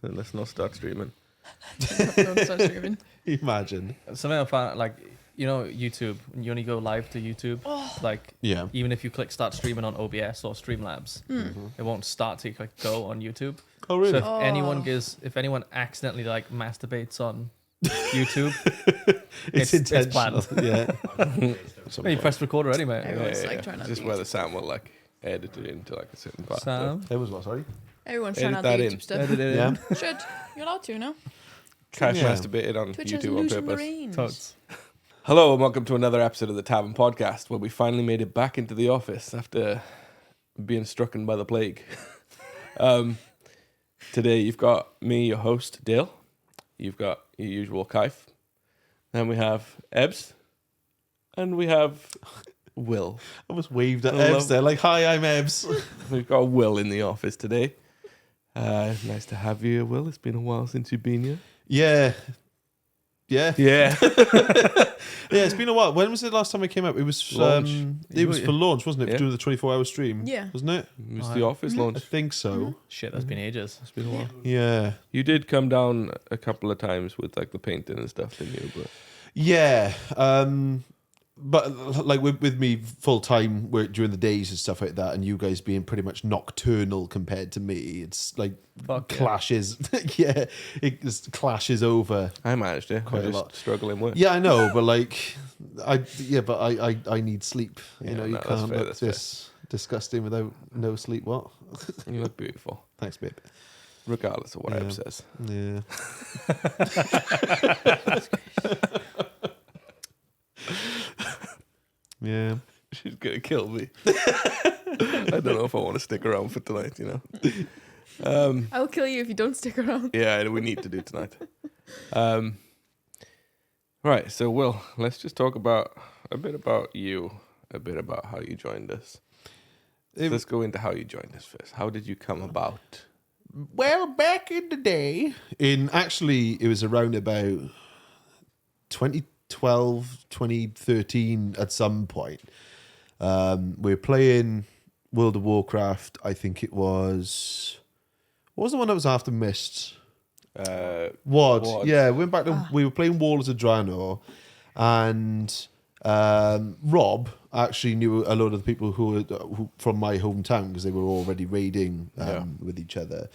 So let's not start streaming. Don't start streaming. Imagine. Something I found, like, YouTube, when you only go live to YouTube, like, Yeah. even if you click start streaming on OBS or Streamlabs, it won't start till you click go on YouTube. Oh, really? So if anyone accidentally like masturbates on YouTube, it's intentional. planned. Yeah. you press record already, mate. Everyone's like trying not Just to where use the Sam will like edit it into like a certain part. Sam, It was what, sorry? Everyone's trying Edit out the that YouTube in. stuff. edit it in. Yeah. Should. You're allowed to, no? Cash Yeah. masturbated on Twitch has YouTube on loosened the purpose. reins. Totes. Hello and welcome to another episode of the Tavern podcast, where we finally made it back into the office after being strucken by the plague. Today you've got me, your host, Dale. You've got your usual Kaif. Then we have Ebbs. And we have Will. I almost waved at Hello. Ebbs there, like, hi, I'm Ebbs. We've got Will in the office today. Nice to have you, Will. It's been a while since you've been here. Yeah. Yeah. Yeah. Yeah, it's been a while. When was the last time I came up? It was Launch. it was for launch, wasn't it? Yeah. For doing the 24-hour stream. Yeah. Wasn't it? It was the office I launch. think so. Shit, that's been ages. It's been a while. Yeah. You did come down a couple of times with like the painting and stuff, didn't you? But Yeah. But like with me full time work during the days and stuff like that, and you guys being pretty much nocturnal compared to me, it's like Fuck yeah. clashes. Yeah, it just clashes over. I managed it. Quite I a just lot. struggling with. Yeah, I know, but like, I need sleep. Yeah, You know, you no, that's can't fair, look that's this disgusting without no sleep. What? You look beautiful, Thanks, babe. regardless of what Yeah. Eb says. Yeah. Yeah. She's gonna kill me. I don't know if I want to stick around for tonight. I will kill you if you don't stick around. Yeah, we need to do tonight. Right. So, Will, let's just talk about a bit about you, a bit about how you joined us. Let's go into how you joined us first. How did you come about? Well, back in the day, it was around about 2012, 2013 at some point. We were playing World of Warcraft. I think it was... What was the one that was after Mist? WoD. Yeah, we went back to... We were playing Walls of Draenor, and Rob actually knew a lot of the people who from my hometown, because they were already raiding with each other.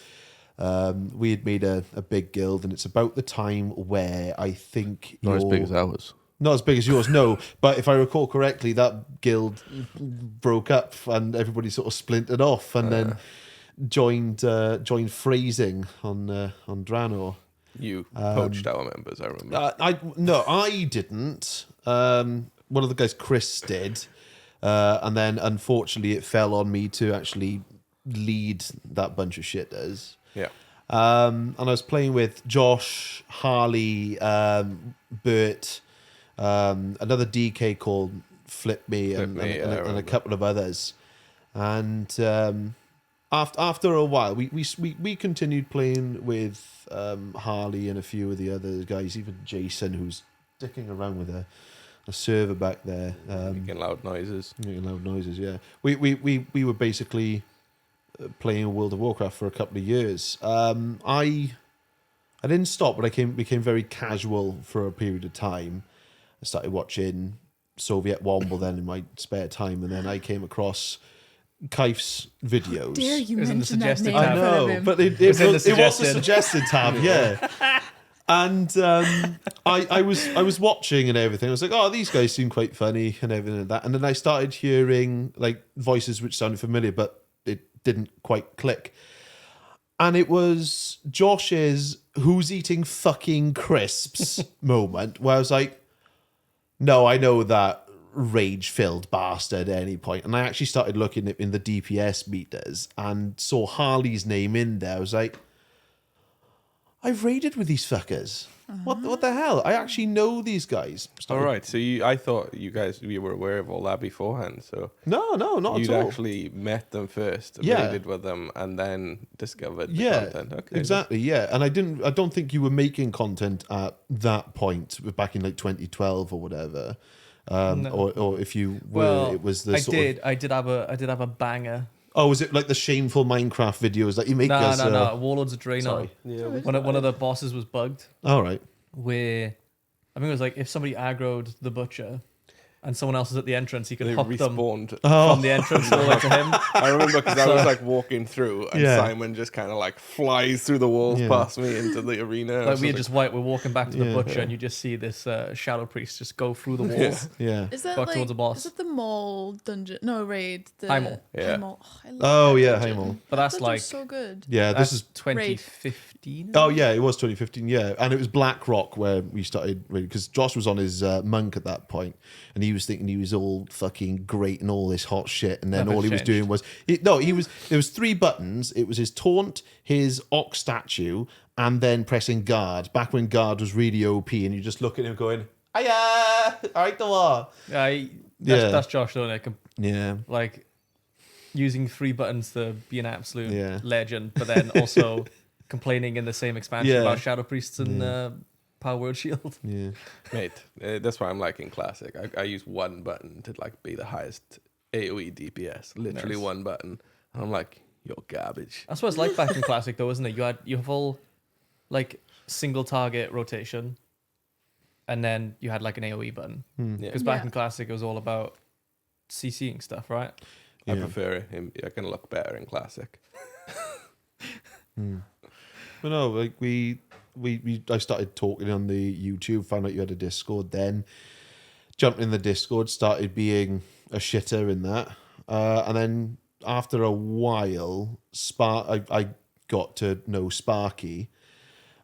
We had made a big guild, and it's about the time where I think Not as big as ours. not as big as yours, no. But if I recall correctly, that guild broke up and everybody sort of splintered off, and then joined phrasing on Draenor. You poached our members, I remember. I didn't. One of the guys, Chris, did, and then unfortunately it fell on me to actually lead that bunch of shitters. Yeah. And I was playing with Josh, Harley, Bert, another DK called Flip Me, and a couple of others. And after a while, we continued playing with Harley and a few of the other guys, even Jason, who's dicking around with a server back there. Making loud noises. Making loud noises, yeah. We were basically playing World of Warcraft for a couple of years. I didn't stop, but I became very casual for a period of time. I started watching Soviet Womble then in my spare time, and then I came across Kaif's videos. Dare you It was in the mention that suggested name tab. I in front of know, him. but it was in the was a suggested. suggested tab, yeah. And I was watching and everything. I was like, oh, these guys seem quite funny and everything like that. And then I started hearing like voices which sounded familiar, but it didn't quite click. And it was Josh's "who's eating fucking crisps" moment, where I was like, no, I know that rage-filled bastard at any point. And I actually started looking in the DPS meters and saw Harley's name in there. I was like, I've raided with these fuckers. What the hell? I actually know these guys. All right. So I thought you were aware of all that beforehand. So No, not you'd at all. actually met them first, Yeah. raided with them, and then discovered the Yeah, content. Okay. exactly. Yeah, and I don't think you were making content at that point back in like 2012 or whatever. No. Or if you were, Well, it was the I sort did have a banger Oh, was it like the shameful Minecraft videos that you make? No. Warlords of Draenor. Sorry. Yeah. One of the bosses was bugged. All right. Where I think it was like if somebody aggroed the butcher and someone else was at the entrance, he could They hook them respawned. from the entrance all the way to him. I remember because I was like walking through, and Yeah. Simon just kind of like flies through the walls Yeah. past me into the arena. Like we're walking back to the Yeah. butcher, and you just see this shadow priest just go through the walls. Yeah. Is that Back like towards the boss. is it the mall dungeon? No, raid. The High Mall. Yeah. High Mall. Oh, I love Oh that yeah, dungeon. hey Mall. But that's That like dungeon's so good. Yeah, that's this is. 2015. Oh yeah, it was 2015. Yeah, and it was BlackRock where we started because Josh was on his monk at that point, and he was thinking he was all fucking great and all this hot shit, and then Nothing's all he was changed. doing was there was 3 buttons. It was his taunt, his ox statue, and then pressing guard. Back when guard was really OP, and you just look at him going, "Hiya, all right, the That's Josh doing it. Yeah, Like using 3 buttons to be an absolute Yeah. legend, but then also complaining in the same expansion Yeah. about shadow priests and Power Word Shield. yeah. Mate, that's why I'm liking Classic. I use one button to like be the highest AoE DPS. Literally Nice. one button. And I'm like, you're garbage. That's what it's like back in Classic, though, isn't it? You have all like single target rotation, and then you had like an AoE button. Hmm. Yeah. Because back Yeah. in Classic, it was all about CCing stuff, right? I Yeah. prefer him. I can look better in Classic. But no, like I started talking on the YouTube, found out you had a Discord, then jumped in the Discord, started being a shitter in that, and then after a while, I got to know Sparky,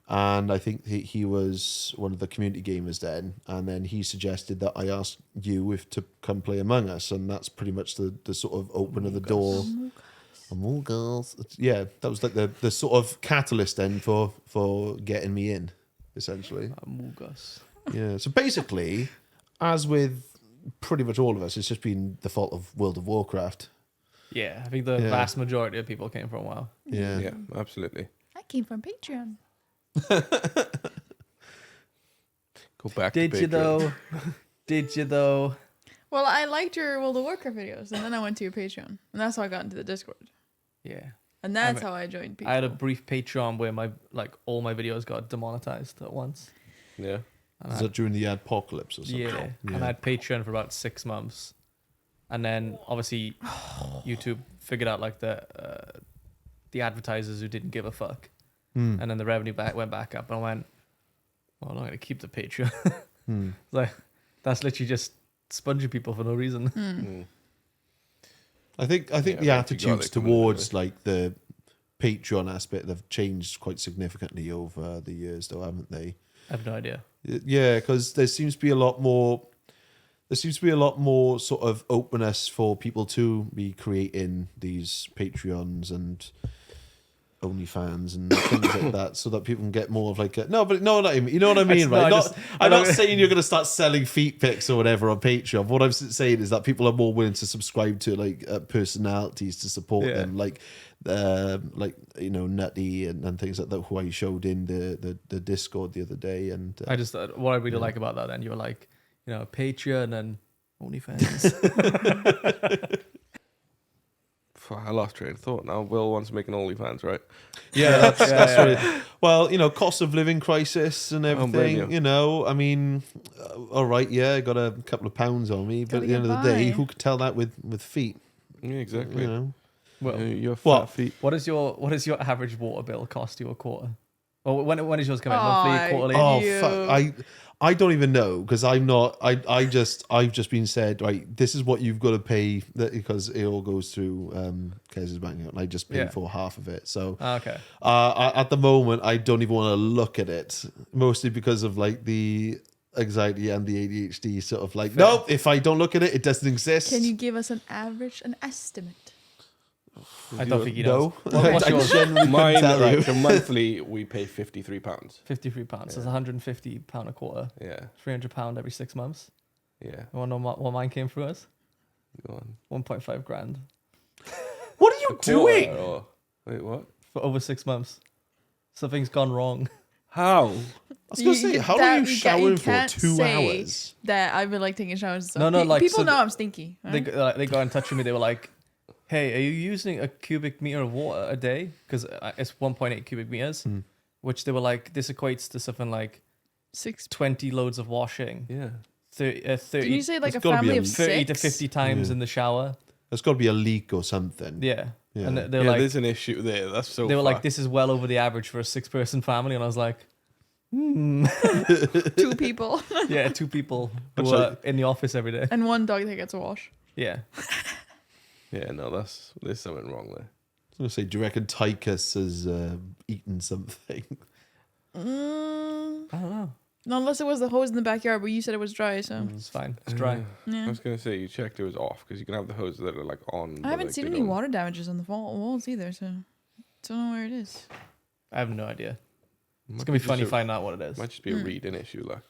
and I think he was one of the community gamers then, and then he suggested that I ask you if to come play Among Us, and that's pretty much the sort of open of the door. Among Us. Yeah, that was like the sort of catalyst then for getting me in, essentially. Amogus. Yeah. So basically, as with pretty much all of us, it's just been the fault of World of Warcraft. Yeah, I think the Yeah. vast majority of people came from WoW. Yeah. Yeah, absolutely. I came from Patreon. Go back Did to you Patreon. though? Did you though? Well, I liked your World of Warcraft videos, and then I went to your Patreon, and that's how I got into the Discord, Yeah. and that's mean, how I joined people. I had a brief Patreon where all my videos got demonetized at once. Yeah. And Is that during the apocalypse or something? yeah. And I had Patreon for about 6 months, and then obviously YouTube figured out like the advertisers who didn't give a fuck, and then the revenue went back up, and I went, well, I'm not gonna keep the Patreon. Like that's literally just sponging people for no reason. Mm. I think Yeah, the eventually attitudes got it coming towards like the Patreon aspect have changed quite significantly over the years, though, haven't they? I have no idea. Yeah, because there seems to be a lot more. There seems to be a lot more sort of openness for people to be creating these Patreons and OnlyFans and things like that, so that people can get more of like a, no, but no, you know what I mean, No, right? I'm not don't- saying you're going to start selling feet pics or whatever on Patreon. What I'm saying is that people are more willing to subscribe to like personalities to support Yeah. them, like Nutty and things like that, who I showed in the Discord the other day, and I just what I really like about that. Then you were like, Patreon and OnlyFans. I lost train of thought now. Will wants to make an OnlyFans, right? yeah, that's what it. Well, cost of living crisis and blame everything. you. I mean, all right, yeah, I got a couple of pounds on me, but Gotta at the end get of the day, by. who could tell that with feet? Yeah, exactly. You know, Well, Your fat What? feet. what is your average water bill cost you a quarter? Or when is yours coming? Oh, Monthly, quarterly? oh You- fuck, I don't even know because I'm not. I've just been said, right, this is what you've got to pay because it all goes through Kez's bank account, and I just pay Yeah. for half of it. So Okay. at the moment, I don't even want to look at it, mostly because of like the anxiety and the ADHD sort of like, Fair. nope, if I don't look at it, it doesn't exist. Can you give us an estimate? I don't think you know. No. What's I yours? generally couldn't Mine, tell right, you. so monthly we pay £53. £53. That's £150 a quarter. Yeah, £300 every 6 months. yeah. You want to know what mine came through as? Go on. 1.5 grand What are you doing? Quarter, or- wait, what? for over 6 months. Something's gone wrong. How? I was going to say, how are you showering for 2 hours? That I've been like taking showers. And stuff. No, like, people so know I'm stinky. They Right? got in touch with me. They were like, hey, are you using a cubic meter of water a day? Because it's 1.8 cubic meters, which they were like, this equates to something like 20 loads of washing. Yeah. 30, Did you say like It's a gotta be family a of 30 to 6? 50 times Yeah. in the shower. There's got to be a leak or something. Yeah. Yeah. And they were Yeah, like, there's an issue there. That's so they were like, fucked. this is well over the average for a 6-person family. And I was like, 2 people. yeah, 2 people who That's are like- in the office every day. And 1 dog that gets a wash. Yeah. Yeah, no, there's something wrong there. I was going to say, do you reckon Tychus has eaten something? Mm, I don't know. no, unless it was the hose in the backyard, but you said it was dry, so. It's fine. It's dry. I Yeah. was gonna say you checked it was off because you can have the hoses that are like on. I but, haven't like, seen they any don't- water damages on the walls either, so. Don't know where it is. I have no idea. Might It's going to be just funny a- finding out what it is. Might just be a reading issue, like.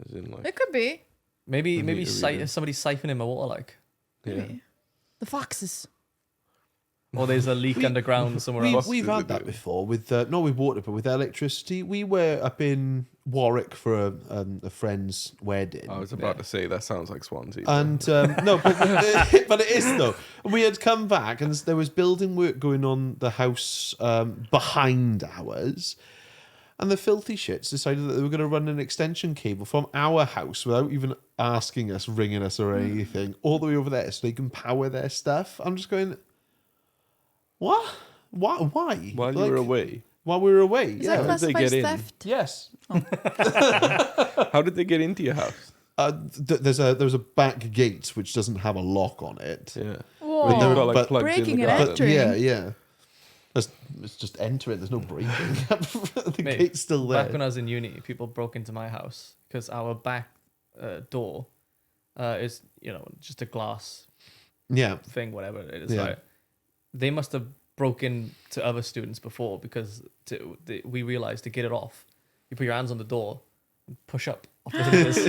As in, like. It could be. Maybe I need to read it. somebody's siphoning my water, like. Yeah. Maybe. The foxes. Or there's a leak underground somewhere else. We've had that before with not with water, but with electricity. We were up in Warwick for a friend's wedding. I was about to say that sounds like Swansea. And no, but, but it is though. We had come back, and there was building work going on the house behind ours, and the filthy shits decided that they were going to run an extension cable from our house without even asking us, ringing us, or anything, all the way over there, so they can power their stuff. I'm just going, what? Why? While you were away, While we were away, Is yeah. that How did they classified get in? theft? Yes. how did they get into your house? There's a back gate which doesn't have a lock on it. Yeah. Whoa. But they got like but- plugged in Breaking the and garden. entering. Yeah. It's just enter it. There's no breaking. The Mate, gate's still there. Back when I was in uni, people broke into my house because our back door is, just a glass Yeah. thing, whatever it is. Yeah. Right? They must have broken to other students before because we realized to get it off, you put your hands on the door and push up off the hinges.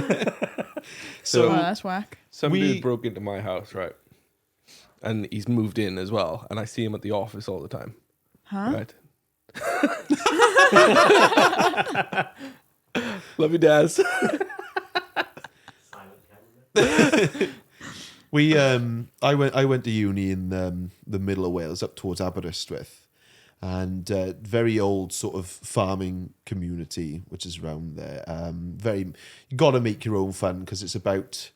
So Wow, that's whack. some we- dude broke into my house, right? And he's moved in as well, and I see him at the office all the time. Huh? Right. Love you, Daz. I went to uni in the middle of Wales, up towards Aberystwyth, and very old sort of farming community, which is around there. You got to make your own fun because it's about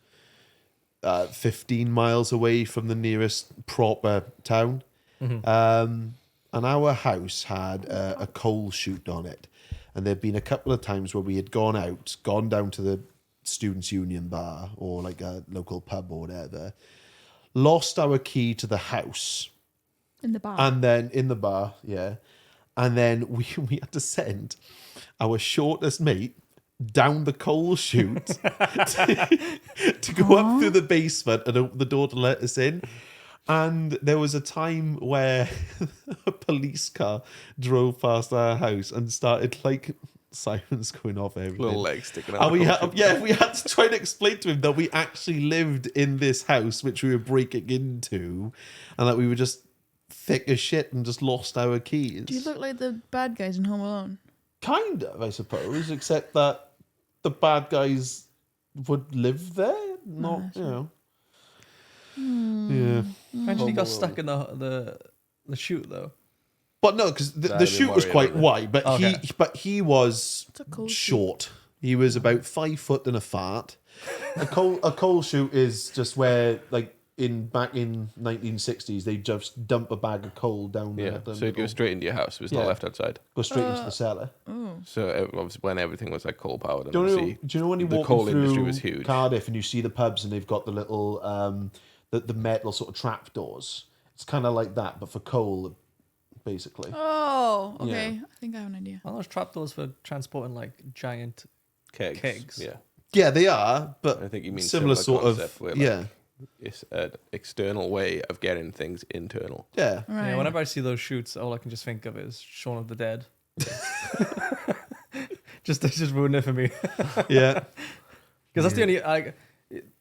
15 miles away from the nearest proper town. And our house had a coal chute on it, and there'd been a couple of times where we had gone down to the Students' Union bar or like a local pub or whatever, lost our key to the house, In the bar. and then in the bar, yeah, and then we had to send our shortest mate down the coal chute to go up through the basement and open the door to let us in. And there was a time where a police car drove past our house and started like sirens going off everything. Little legs sticking out. And we of the had, we had to try and explain to him that we actually lived in this house which we were breaking into, and that we were just thick as shit and just lost our keys. Do you look like the bad guys in Home Alone? Kind of, I suppose, except that the bad guys would live there, not that's you know. Hmm. Yeah, Imagine he got Home stuck in the chute though. but no, because Nah, the didn't chute was worry quite about it. wide, but Okay. he was It's a cool short. He was about 5 foot and a fart. A coal chute is just where like back in 1960s they just dump a bag of coal down there. Yeah, so it'd go straight into your house. It was Yeah. not left outside. go straight into the cellar. Oh. So it was when everything was like coal powered. Do you know when you the walk coal through industry was huge. Cardiff and you see the pubs and they've got the little the metal sort of trap doors? It's kind of like that, but for coal, basically. Oh, okay. Yeah. I think I have an idea. Are those trapdoors for transporting like giant? Kegs. Yeah, Yeah, they are, but I think you mean similar sort concept of where, like, yeah, it's an external way of getting things internal. yeah. Right. Yeah, whenever I see those shoots, all I can just think of is Shaun of the Dead. just ruin it for me Yeah. because that's the only.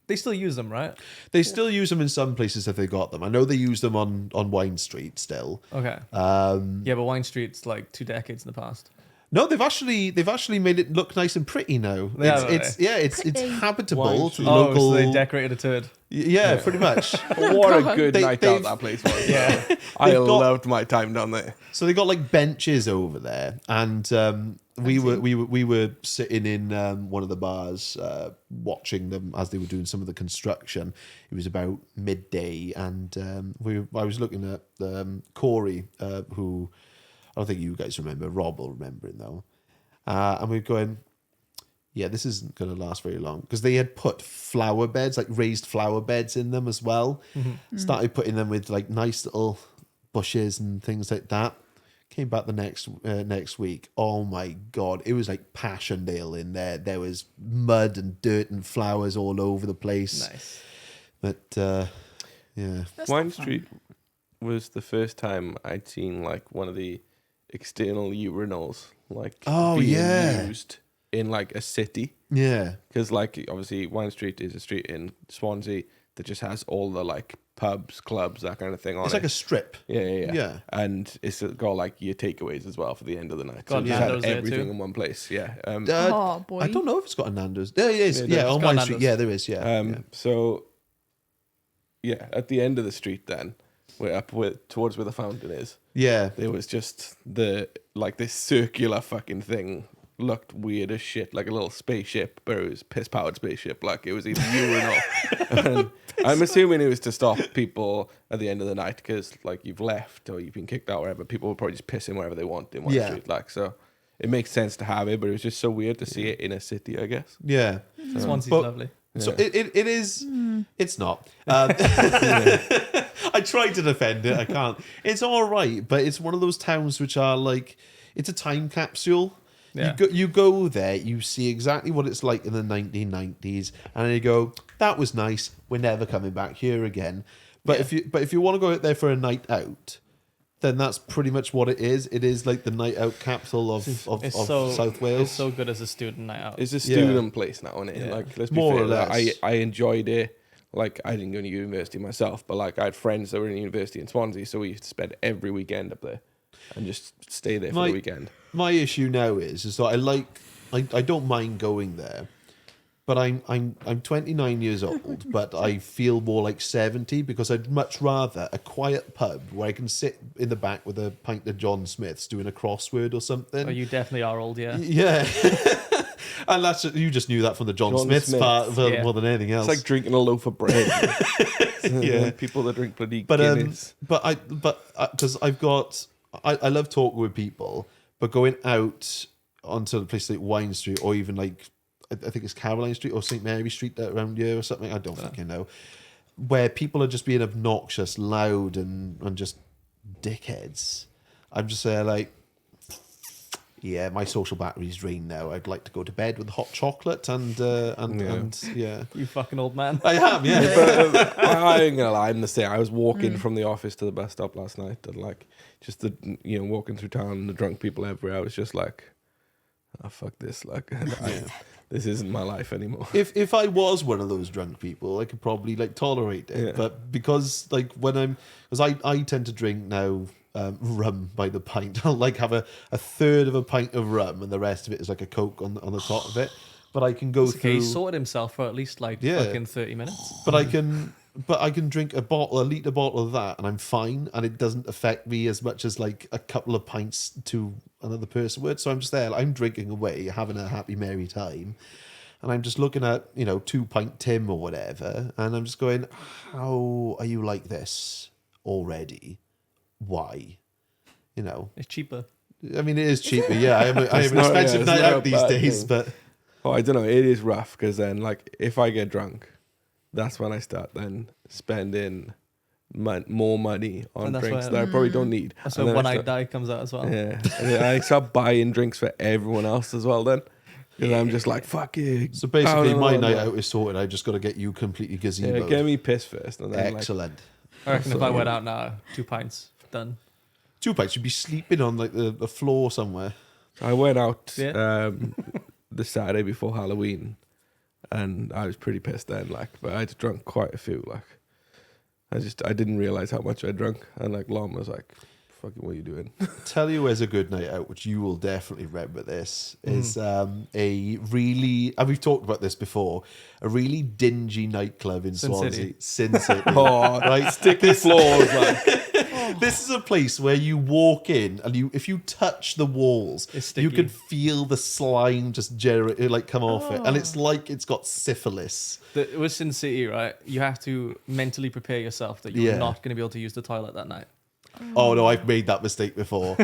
They still use them, right? They still use them in some places if they got them. I know they use them on Wine Street still. Okay. Um, Yeah, but Wine Street's like 2 decades in the past. No, they've actually made it look nice and pretty now. They have, It's Pretty. habitable Wine to the Street. local. So they decorated a turd. Yeah, pretty much. What a good They- night they've- out that place was. Yeah. I They've got- loved my time down there. So they got like benches over there, and we were sitting in one of the bars watching them as they were doing some of the construction. It was about midday, and I was looking at Corey, who I don't think you guys remember. Rob will remember it though, and we were going. Yeah, this isn't going to last very long because they had put flower beds, like raised flower beds in them as well. Started putting them with like nice little bushes and things like that. Came back the next week. Oh my God, it was like Passchendaele in there. There was mud and dirt and flowers all over the place. Nice. But yeah, That's Wine not fun. Street was the first time I'd seen like one of the external urinals like Oh, being yeah. used in like a city, yeah, because like obviously Wine Street is a street in Swansea that just has all the like pubs, clubs, that kind of thing on it's it. like a strip. Yeah. Yeah. And it's got like your takeaways as well for the end of the night. So Got it just Nando's had there everything too? in one place. Yeah. Oh, boy. I don't know if it's got a Nando's. There it is. Yeah, Yeah, there's on got Wine Nando's. Street. Yeah, there is. Yeah. So yeah, at the end of the street, then we're up towards where the fountain is. yeah. There was just this circular fucking thing. Looked weird as shit, like a little spaceship, but it was piss powered spaceship. Like it was either urinal. And I'm assuming it was to stop people at the end of the night because like you've left or you've been kicked out, or whatever. People will probably just piss in wherever they want in one Yeah. street. Like so, it makes sense to have it, but it was just so weird to see it in a city. I guess. Yeah. Swansea's But- lovely. So Yeah. it is. It's not. I tried to defend it. I can't. It's all right, but it's one of those towns which are like it's a time capsule. Yeah. You go there, you see exactly what it's like in the 1990s, and then you go, "That was nice. We're never coming back here again." But if you want to go out there for a night out, then that's pretty much what it is. It is like the night out capsule of South Wales. It's so good as a student night out. It's a student place now, isn't it? Yeah. Like let's be More fair, or like, less. I enjoyed it. Like I didn't go to university myself, but like I had friends that were in university in Swansea, so we used to spend every weekend up there and just stay there for My- the weekend. My issue now is that I don't mind going there, but I'm 29 years old, but I feel more like 70 because I'd much rather a quiet pub where I can sit in the back with a pint of John Smith's doing a crossword or something. Oh, you definitely are old, yeah. Yeah. And you just knew that from the John Smith's part yeah. more than anything else. It's like drinking a loaf of bread. Yeah. People that drink bloody But Guinness. because I love talking with people, but going out onto the place like Wine Street or even like I think it's Caroline Street or St Mary Street around here or something. I don't fucking know. Where people are just being obnoxious, loud, and just dickheads. I'm just there like, yeah, my social battery's drained now. I'd like to go to bed with hot chocolate and yeah. You fucking old man. I am, yeah. But I ain't gonna lie, I'm the same. I was walking from the office to the bus stop last night, and like just walking through town and the drunk people everywhere. I was just like, oh fuck this, like this isn't my life anymore. If I was one of those drunk people, I could probably like tolerate it. Yeah. But because like because I tend to drink now rum by the pint. I'll like have a third of a pint of rum and the rest of it is like a Coke on the top of it. But I can go Okay, through. he sorted himself for at least like Yeah. fucking 30 minutes. But I can drink a litre bottle of that and I'm fine, and it doesn't affect me as much as like a couple of pints to another person would. So I'm just there, I'm drinking away, having a happy merry time, and I'm just looking at 2-pint Tim or whatever, and I'm just going, how are you like this already? Why? It's cheaper. I mean, it is cheaper. Yeah, I am an not- expensive it's night not a out these bad days, thing. but Oh, I don't know. It is rough because then, like, if I get drunk, that's when I start then spending more money on And that's drinks why- that I probably don't need. That's And when then One I Eye start- Die comes out as well. Yeah, and then I start buying drinks for everyone else as well. Then, because I'm just like, fuck you. so basically Oh, my no, night no. out is sorted. I just got to get you completely gazebo. Yeah, get me pissed first, and then Excellent. I reckon if I went out now, 2 pints, done. 2 pints, you'd be sleeping on like the floor somewhere. I went out Yeah. the Saturday before Halloween, and I was pretty pissed then. Like, but I'd drunk quite a few. Like, I didn't realize how much I drunk, and like Lon was like, fucking what are you doing? Tell you where's a good night out, which you will definitely remember this, is a really, and we've talked about this before, a really dingy nightclub in Sin Swansea. City. Sin City. Oh, right? sticky floors, like. This is a place where you walk in and if you touch the walls, It's you sticky. can feel the slime just come off it. And it's like it's got syphilis. With Sin City, right? You have to mentally prepare yourself that you're Yeah. not going to be able to use the toilet that night. Oh no, I've made that mistake before.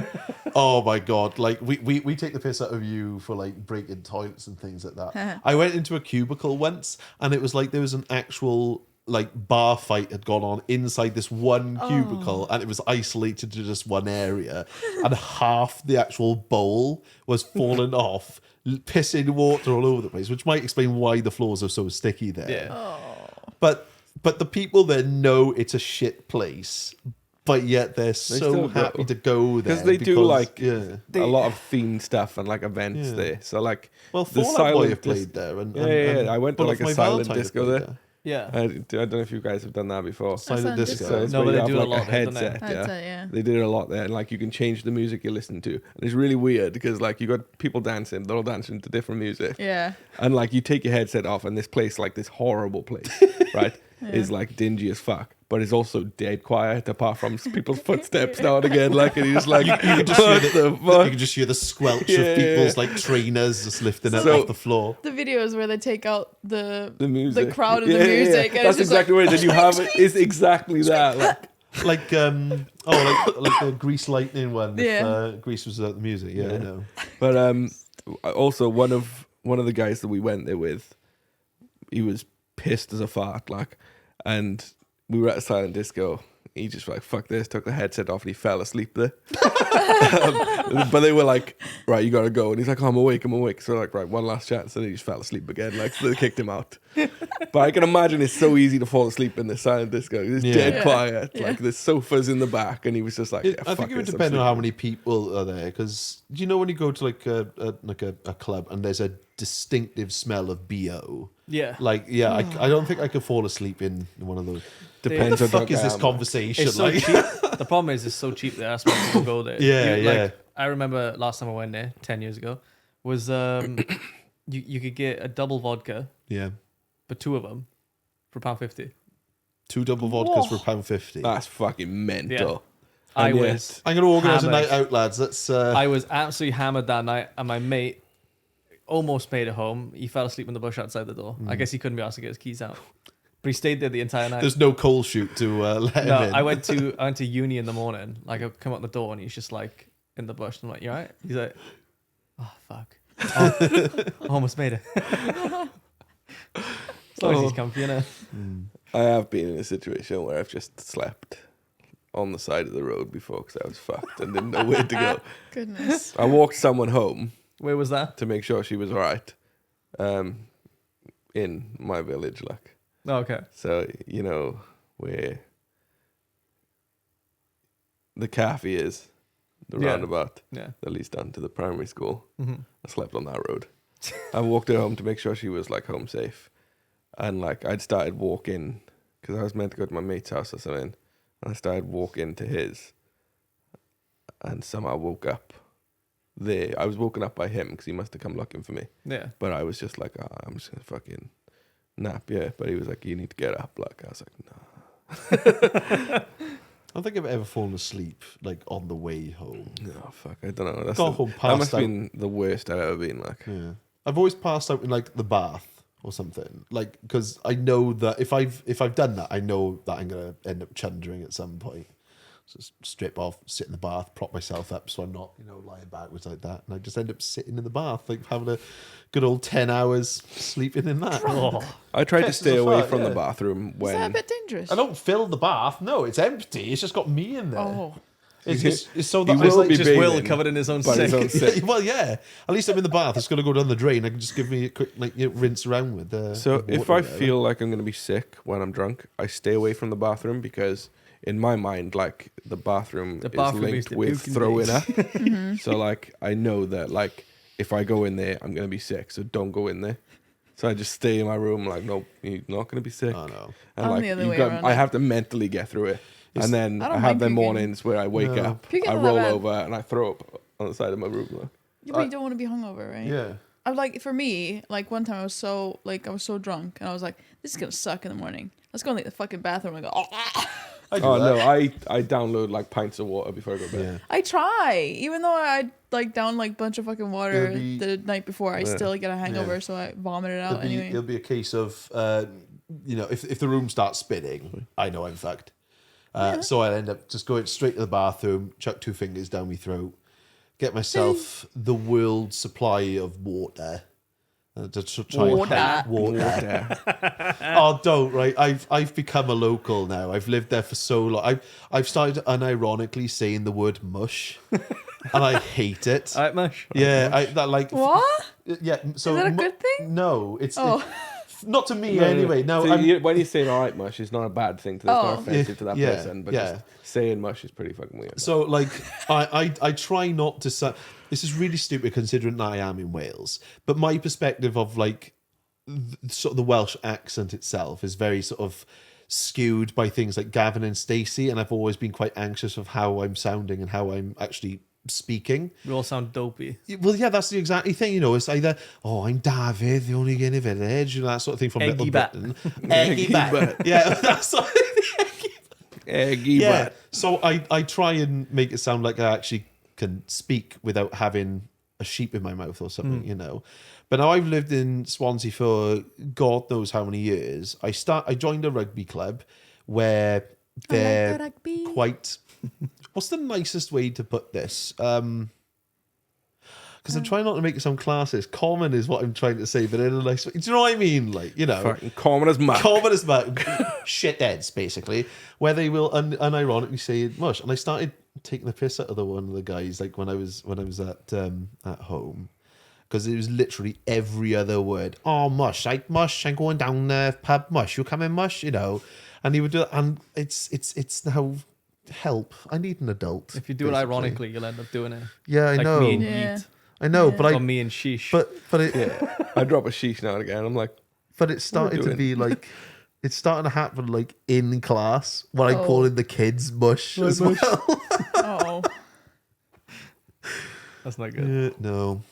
Oh my god. Like we take the piss out of you for like breaking toilets and things like that. I went into a cubicle once and it was like there was an actual like bar fight had gone on inside this one cubicle and it was isolated to just one area and half the actual bowl was falling off, pissing water all over the place, which might explain why the floors are so sticky there. Yeah. But the people there know it's a shit place, but yet they're so still go. happy to go there Because they do like yeah. a lot of themed stuff and like events Yeah. there. So like Well, the Fall Out Boy have dis- played there, and Yeah. I went to Bullet like for a My silent Valentine disco have played there. Yeah. I don't know if you guys have done that before. Silent Silent disco. disco. it's No, where but you they have, do a like, lot there, don't they? headset. That's Yeah. it, yeah. They did a lot there, and like you can change the music you listen to, and it's really weird because like you got people dancing, they're all dancing to different music, Yeah. and like you take your headset off, and this place, like this horrible place, right, is like dingy as fuck, but it's also dead quiet apart from people's footsteps now and again, like, and you're just like, You can just hear what the you fuck? can just hear the squelch Yeah, of people's yeah. like trainers just lifting it So- off the floor. The videos where they take out the music, the crowd and the music. And That's it's just exactly like, right. Then you have it. It's exactly that. Like, Like the Grease Lightning one. If, Yeah. Grease was the music. Yeah, I know. but also one of the guys that we went there with, he was pissed as a fart, like, and we were at a silent disco. He just like, fuck this, took the headset off and he fell asleep there. But they were like, right, you gotta go. And he's like, oh, I'm awake. So like, right, one last chance. And he just fell asleep again. Like, so they kicked him out. But I can imagine it's so easy to fall asleep in the silent disco. It's Yeah. dead Yeah. quiet. Yeah. Like, there's sofas in the back. And he was just like, yeah, I fuck think it would this, I'm depend on how sleeping. many people are there. Because do you know when you go to like a club and there's a distinctive smell of BO? Yeah. Like, yeah, I don't think I could fall asleep in one of those. Depends What the on fuck drunk is I this am. conversation? It's so Like, cheap. The problem is it's so cheap that that's why people go there. Yeah, yeah. Like, I remember last time I went there 10 years ago was you could get a double vodka, yeah. but two of them for £1.50. 2 double vodkas for £1.50. That's fucking mental. I And yet- was I'm going to organise a hammered. night out, lads. Let's. I was absolutely hammered that night, and my mate almost made it home. He fell asleep in the bush outside the door. I guess he couldn't be asked to get his keys out, but he stayed there the entire night. There's no coal chute to let him No, in. I went to uni in the morning. Like I come out the door and he's just like in the bush. I'm like, you alright? He's like, oh fuck, oh, almost made it. As long as he's comfy, you know. I have been in a situation where I've just slept on the side of the road before because I was fucked and didn't know where to go. goodness. I walked someone home Where was that? to make sure she was all right, in my village, like. Oh, okay. So, you know, where the cafe is, the Yeah. roundabout, Yeah. that leads down to the primary school. hmm I slept on that road. I walked her home to make sure she was like home safe. And like I'd started walking because I was meant to go to my mate's house or something. And I started walking to his and somehow woke up there. I was woken up by him because he must have come looking for me. Yeah. But I was just like, oh, I'm just going to fucking nap. Yeah. But he was like, you need to get up. Like I was like, no. I don't think I've ever fallen asleep like on the way home. No, fuck. I don't know. That's Got home that passed must have out. been the worst I've ever been like. Yeah, I've always passed out in like the bath or something, like because I know that if I've done that, I know that I'm gonna end up chundering at some point. So just strip off, sit in the bath, prop myself up so I'm not lying backwards like that, and I just end up sitting in the bath, like having a good old 10 hours sleeping in that. Oh. I tried to Piss stay as a away fuck, from yeah. the bathroom Is that a when bit dangerous? I don't fill the bath. No, it's empty. It's just got me in there. Oh. It's so He that will it's like be just bathing Will covered in his own by his sick. own sick. well, yeah. At least I'm in the bath. It's going to go down the drain. I can just give me a quick rinse around with. So with if water I or whatever. feel like I'm going to be sick when I'm drunk, I stay away from the bathroom because in my mind, like the bathroom The is bathroom is linked the with puking throwing place. up. So like I know that like if I go in there, I'm going to be sick. So don't go in there. So I just stay in my room like, nope, you're not going to be sick. Oh no. And I'm like the other way I around. have to mentally get through it. And then I I, don't have mind them puking. mornings where I wake No. up, Puking I is not roll bad. over, and I throw up on the side of my room. Yeah, but you don't want to be hungover, right? Yeah. I'm like, for me, like one time I was so drunk and I was like, this is gonna suck in the morning. Let's go in the fucking bathroom and go. Oh. I do Oh that. no, I download like pints of water before I go to bed. Yeah. I try, even though I like down like bunch of fucking water It'll be- the night before, I Yeah. still get a hangover, Yeah. so I vomit it It'll out be, anyway. it'll be a case of, if the room starts spinning, I know I'm fucked. So I'll end up just going straight to the bathroom, chuck 2 fingers down my throat, get myself the world's supply of water. To try and help- water. Oh, don't, right? I've become a local now. I've lived there for so long. I've started unironically saying the word mush, and I hate it. All right, Mush. Yeah, that like What? yeah. So Is that a mu- good thing? No, it's Oh. not to me anyway. No, So I'm- when you say all right mush, it's not a bad thing. It's not Oh. offensive to that Yeah, person, but yeah. just saying mush is pretty fucking weird. So like I try not to say this is really stupid considering that I am in Wales, but my perspective of like sort of the Welsh accent itself is very sort of skewed by things like Gavin and Stacey, and I've always been quite anxious of how I'm sounding and how I'm actually speaking. We all sound dopey. Well, yeah, that's the exact thing. You know, it's either I'm David, the only guy in the village, that sort of thing from Little Eggy bat. Britain. Eggy bat. Yeah, that's what Eggy yeah. butt. So I try and make it sound like I actually can speak without having a sheep in my mouth or something, you know. But now I've lived in Swansea for God knows how many years. I joined a rugby club where they're rugby. quite. What's the nicest way to put this? Because I'm trying not to make it sound classist. Common is what I'm trying to say, but in a nice way. Do you know what I mean? Like, you know. Fucking common as muck. Common as much shitheads, basically, where they will unironically say mush. And I started taking the piss out of one of the guys, like when I was at home, because it was literally every other word. Oh, mush! I'm going down the pub. Mush, you coming? Mush, you know. And he would do that, and it's now help. I need an adult. If you do it basically. ironically, you'll end up doing it. Yeah, I Like know. me and Yeah. Yeet. I know, Yeah. but Or me and Sheesh. but it Yeah, I drop a sheesh now and again. I'm like, But it started to doing? be like, it's starting to happen like in class when I'm Oh. calling the kids mush as well. Oh. That's not good. No,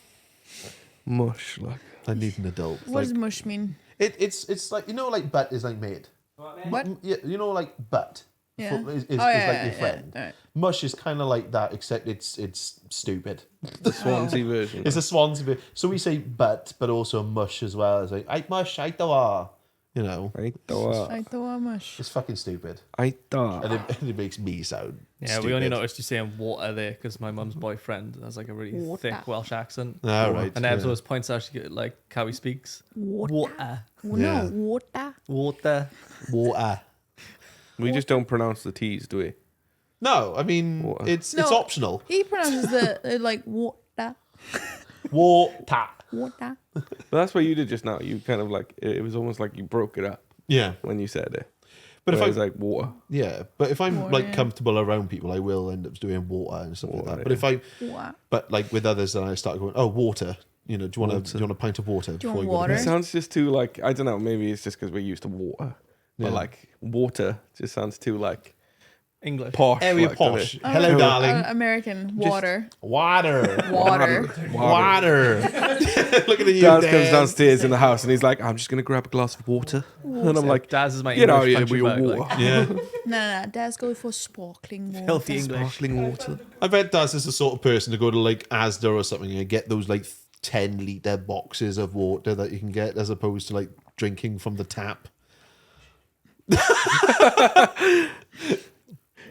mush. Like, I need an adult. What does Like, mush mean? it's like, you know, like butt is like mate. What? Yeah, you know, like butt Yeah. is Oh, like yeah, your yeah, friend. yeah. Alright. Mush is kind of like that, except it's stupid. the Swansea version. It's a Swansea bit. So we say butt, but also mush as well. It's like, I mush, I do you know, I thought. I thought mush. it's fucking stupid. I thought. And it makes me sound Yeah, stupid. we only noticed you saying water there because my mum's boyfriend has like a really Water. thick Welsh accent. All right. And Ebs always points out like how he speaks. Water. Yeah. Water. Water. Water. We just don't pronounce the T's, do we? No, I mean Water. it's No. optional. He pronounces the like water. Water. Water. But that's what you did just now. You kind of like it was almost like you broke it up Yeah, when you said it. but But if it I was like water. yeah, but if I'm Water, like yeah. comfortable around people, I will end up doing water and stuff like Water, that. But if I Water. but like with others, then I start going, oh, water. You know, do you want a pint of water Do you before want you go water? to It bed? sounds just too like I don't know. Maybe it's just because we're used to water. Yeah. But like water just sounds too like English. posh. Area like, doesn't posh. it? Hello, darling. American. Water. Water. Water. Water. Looking at you, Dad Dan. comes downstairs in the house and he's like, I'm just gonna grab a glass of water. And I'm like, Daz is my get out English here with country your bag, water. like, Yeah. No. Dad's going for sparkling water. filthy English. Sparkling water. I bet Daz is the sort of person to go to like Asda or something and get those like 10-litre boxes of water that you can get as opposed to like drinking from the tap.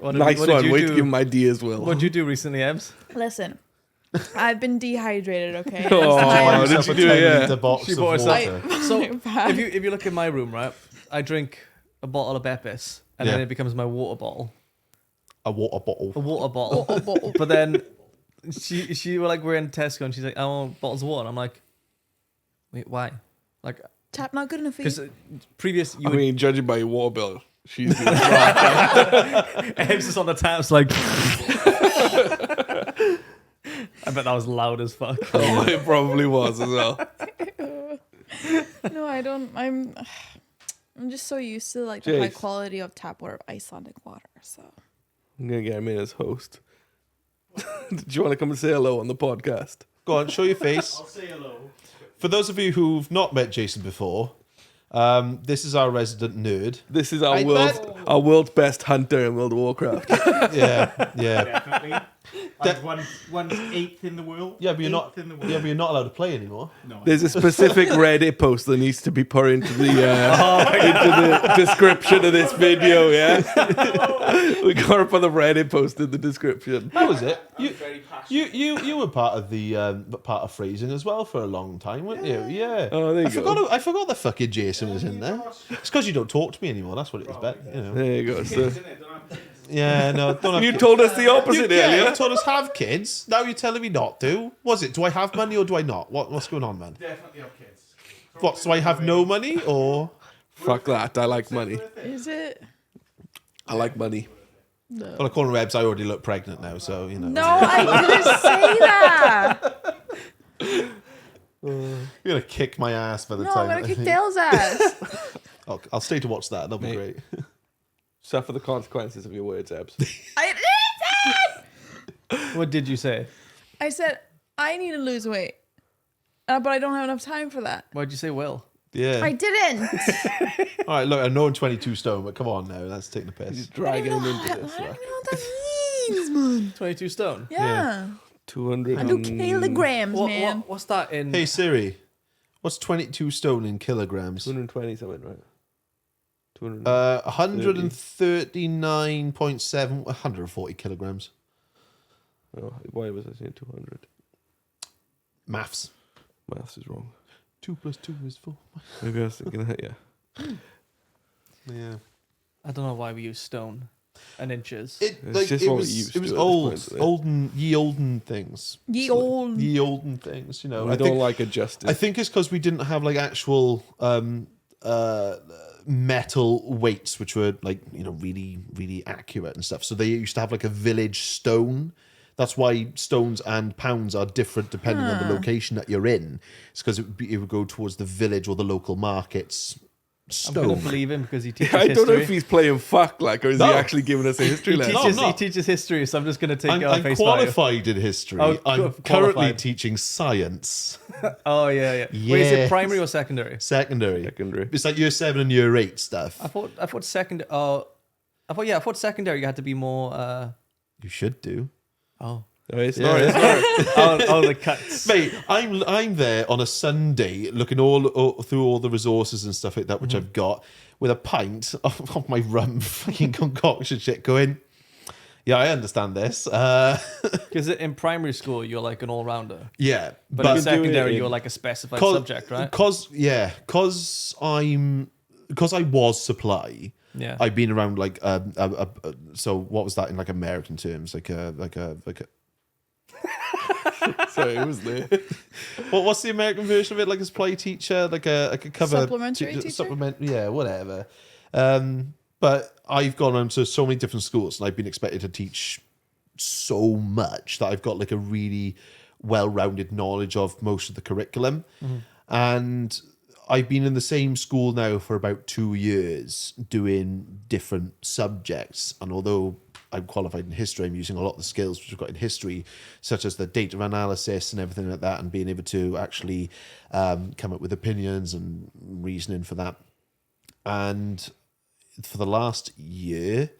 What Nice what did one. you Way to do- give him ideas, Will. What'd you do recently, Ebs? Listen, I've been dehydrated. Okay. Oh, I am did Yourself you a do it? 10-litre Yeah. box She of bought water. herself- So bad. if you look in my room, right, I drink a bottle of Beppis and then Yeah. it becomes my water bottle. A water bottle. A water bottle. bottle. But then she were like, we're in Tesco and she's like, I want bottles of water. And I'm like, wait, why? Like, Tap not good enough for you. because previous you I would mean, judging by your water bill, she's doing Ebs is on the taps like. I bet that was loud as fuck. Oh, it probably was as well. No, I don't. I'm just so used to like the high Jace. quality of tap water, Icelandic water. So I'm gonna get him in as host. Do you want to come and say hello on the podcast? Go on, show your face. I'll say hello. For those of you who've not met Jason before, this is our resident nerd. This is our I world's best hunter in World of Warcraft. Yeah. Definitely. I've won 8th in the world. Yeah, but you're not. In the world. Yeah, but you're not allowed to play anymore. No, There's a specific Reddit post that needs to be put into the into the description of this video. Yeah, we got to put the Reddit post in the description. How was it? I'm very passionate. You were part of the part of phrasing as well for a long time, weren't you? Yeah. Oh, there you go. I forgot that fucking Jason was in there. It's because you don't talk to me anymore. That's what it was about. You know. There you go. So Isn't it? Don't have kids. Yeah. No. Don't have you kids. told us the opposite Yeah, earlier. you told us have kids. Now you're telling me not to. Was it? Do I have money or do I not? What's going on, man? Definitely have kids. What? So I have no money or? Fuck that. I like money. Is it? I like money. No. Well, according to Rebs, I already look pregnant now, so you know. No, I didn't say that. You're gonna kick my ass by the No, time. I'm gonna kick Dale's ass. I'll stay to watch that. That'll be Mate. great. Suffer the consequences of your words, Ebs. I didn't. What did you say? I said I need to lose weight, but I don't have enough time for that. Why'd you say will? Yeah. I didn't. All right. Look, I know I'm 22 stone, but come on now, that's taking the piss. Just dragging him into I don't this. even know Like, what that means, man. 22 stone. Yeah. 200. I do kilograms, man. What's that in? Hey Siri, what's 22 stone in kilograms? 220 something, right? 200. 139.7, 140 kilograms. Oh, why was I saying 200? Maths. Maths is wrong. 2 + 2 is 4. Maybe I was thinking, yeah. Yeah. I don't know why we use stone and inches. It's just what we used it was to at old, this point, olden things. Ye old. Ye olden things. You know, I don't like adjusting. I think it's because we didn't have like actual metal weights, which were like really, really accurate and stuff. So they used to have like a village stone. That's why stones and pounds are different depending on the location that you're in. It's because it would go towards the village or the local market's I'm gonna stone. believe him because he teaches I don't know history. if he's playing fuck, like, or is No. he actually giving us a history lesson? I'm He not. teaches history, so I'm just gonna take it on I'm face value. qualified in history. Oh, I'm qualified. currently teaching science. Oh yeah. Wait, is it Yes. primary or secondary? Secondary. Secondary. It's like year 7 and year 8 stuff. I thought secondary. Oh, I thought secondary you had to be more. You should do. Oh, No, it's Yeah. not. It's not. oh, the cuts. Mate, I'm there on a Sunday looking through all the resources and stuff like that, which I've got, with a pint of my rum fucking concoction shit going, yeah, I understand this. Because in primary school you're like an all rounder, Yeah. but in do it secondary in- you're like a specified subject, right? Because I was supply. Yeah. I've been around like so what was that in like American terms? Like a Sorry, it was there. what's the American version of it? Like a supply teacher, like a cover Supplementary teacher? supplement, yeah, whatever. But I've gone around to so many different schools, and I've been expected to teach so much that I've got like a really well-rounded knowledge of most of the curriculum, and I've been in the same school now for about 2 years doing different subjects, and although I'm qualified in history, I'm using a lot of the skills which I've got in history, such as the data analysis and everything like that, and being able to actually come up with opinions and reasoning for that. And for the last year,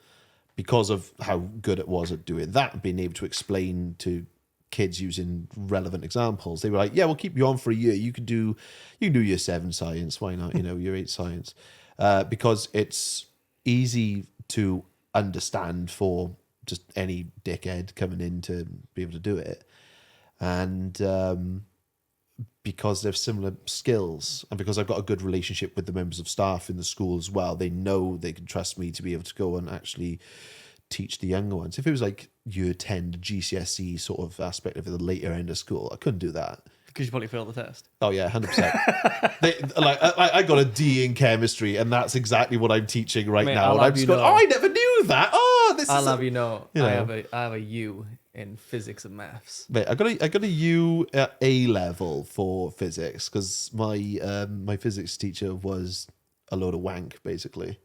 because of how good it was at doing that, and being able to explain to kids using relevant examples, they were like, yeah, we'll keep you on for a year. You can do year 7 science. Why not? Year 8 science. Because it's easy to understand for just any dickhead coming in to be able to do it. And because they're similar skills, and because I've got a good relationship with the members of staff in the school as well, they know they can trust me to be able to go and actually teach the younger ones. If it was like year 10, the GCSE sort of aspect of the later end of school, I couldn't do that. Because you probably failed the test. Oh yeah, 100%. I got a D in chemistry, and that's exactly what I'm teaching right Mate, now. I'll And I'm have just you going, know- oh, I never knew that. Oh, this I'll is. have you know, you know. I have a U in physics and maths. Mate, I got a U at A level for physics because my physics teacher was a load of wank. Basically,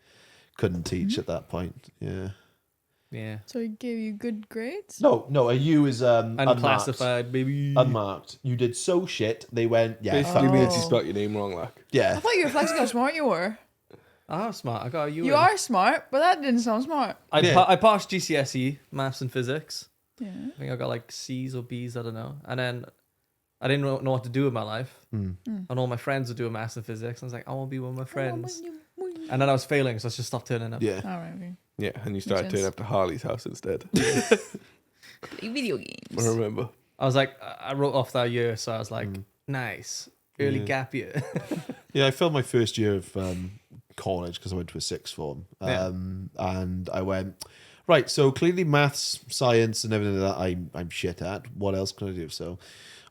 couldn't teach at that point. Yeah. Yeah. So he gave you good grades? No, a U is Unclassified, baby. Unmarked. You did so shit. They went, yeah, Basically fuck means this. you spelled your name wrong, like. I Yeah. thought you were flexing how smart you were. I'm smart. I got a U. You are smart, but that didn't sound smart. I passed GCSE, maths and physics. Yeah. I think I got like C's or B's, I don't know. And then I didn't know what to do with my life. And all my friends were doing maths and physics. I was like, I want to be one of my friends. And then I was failing, so I just stopped turning up. Yeah. All right. Okay. Yeah, and you started sense. turning up to Harley's house instead. Play video games. I remember. I was like, I wrote off that year, so I was like, nice. Early gap year. Yeah, I failed my first year of college because I went to a sixth form. Yeah. And I went, right, so clearly maths, science, and everything like that I'm shit at. What else can I do? So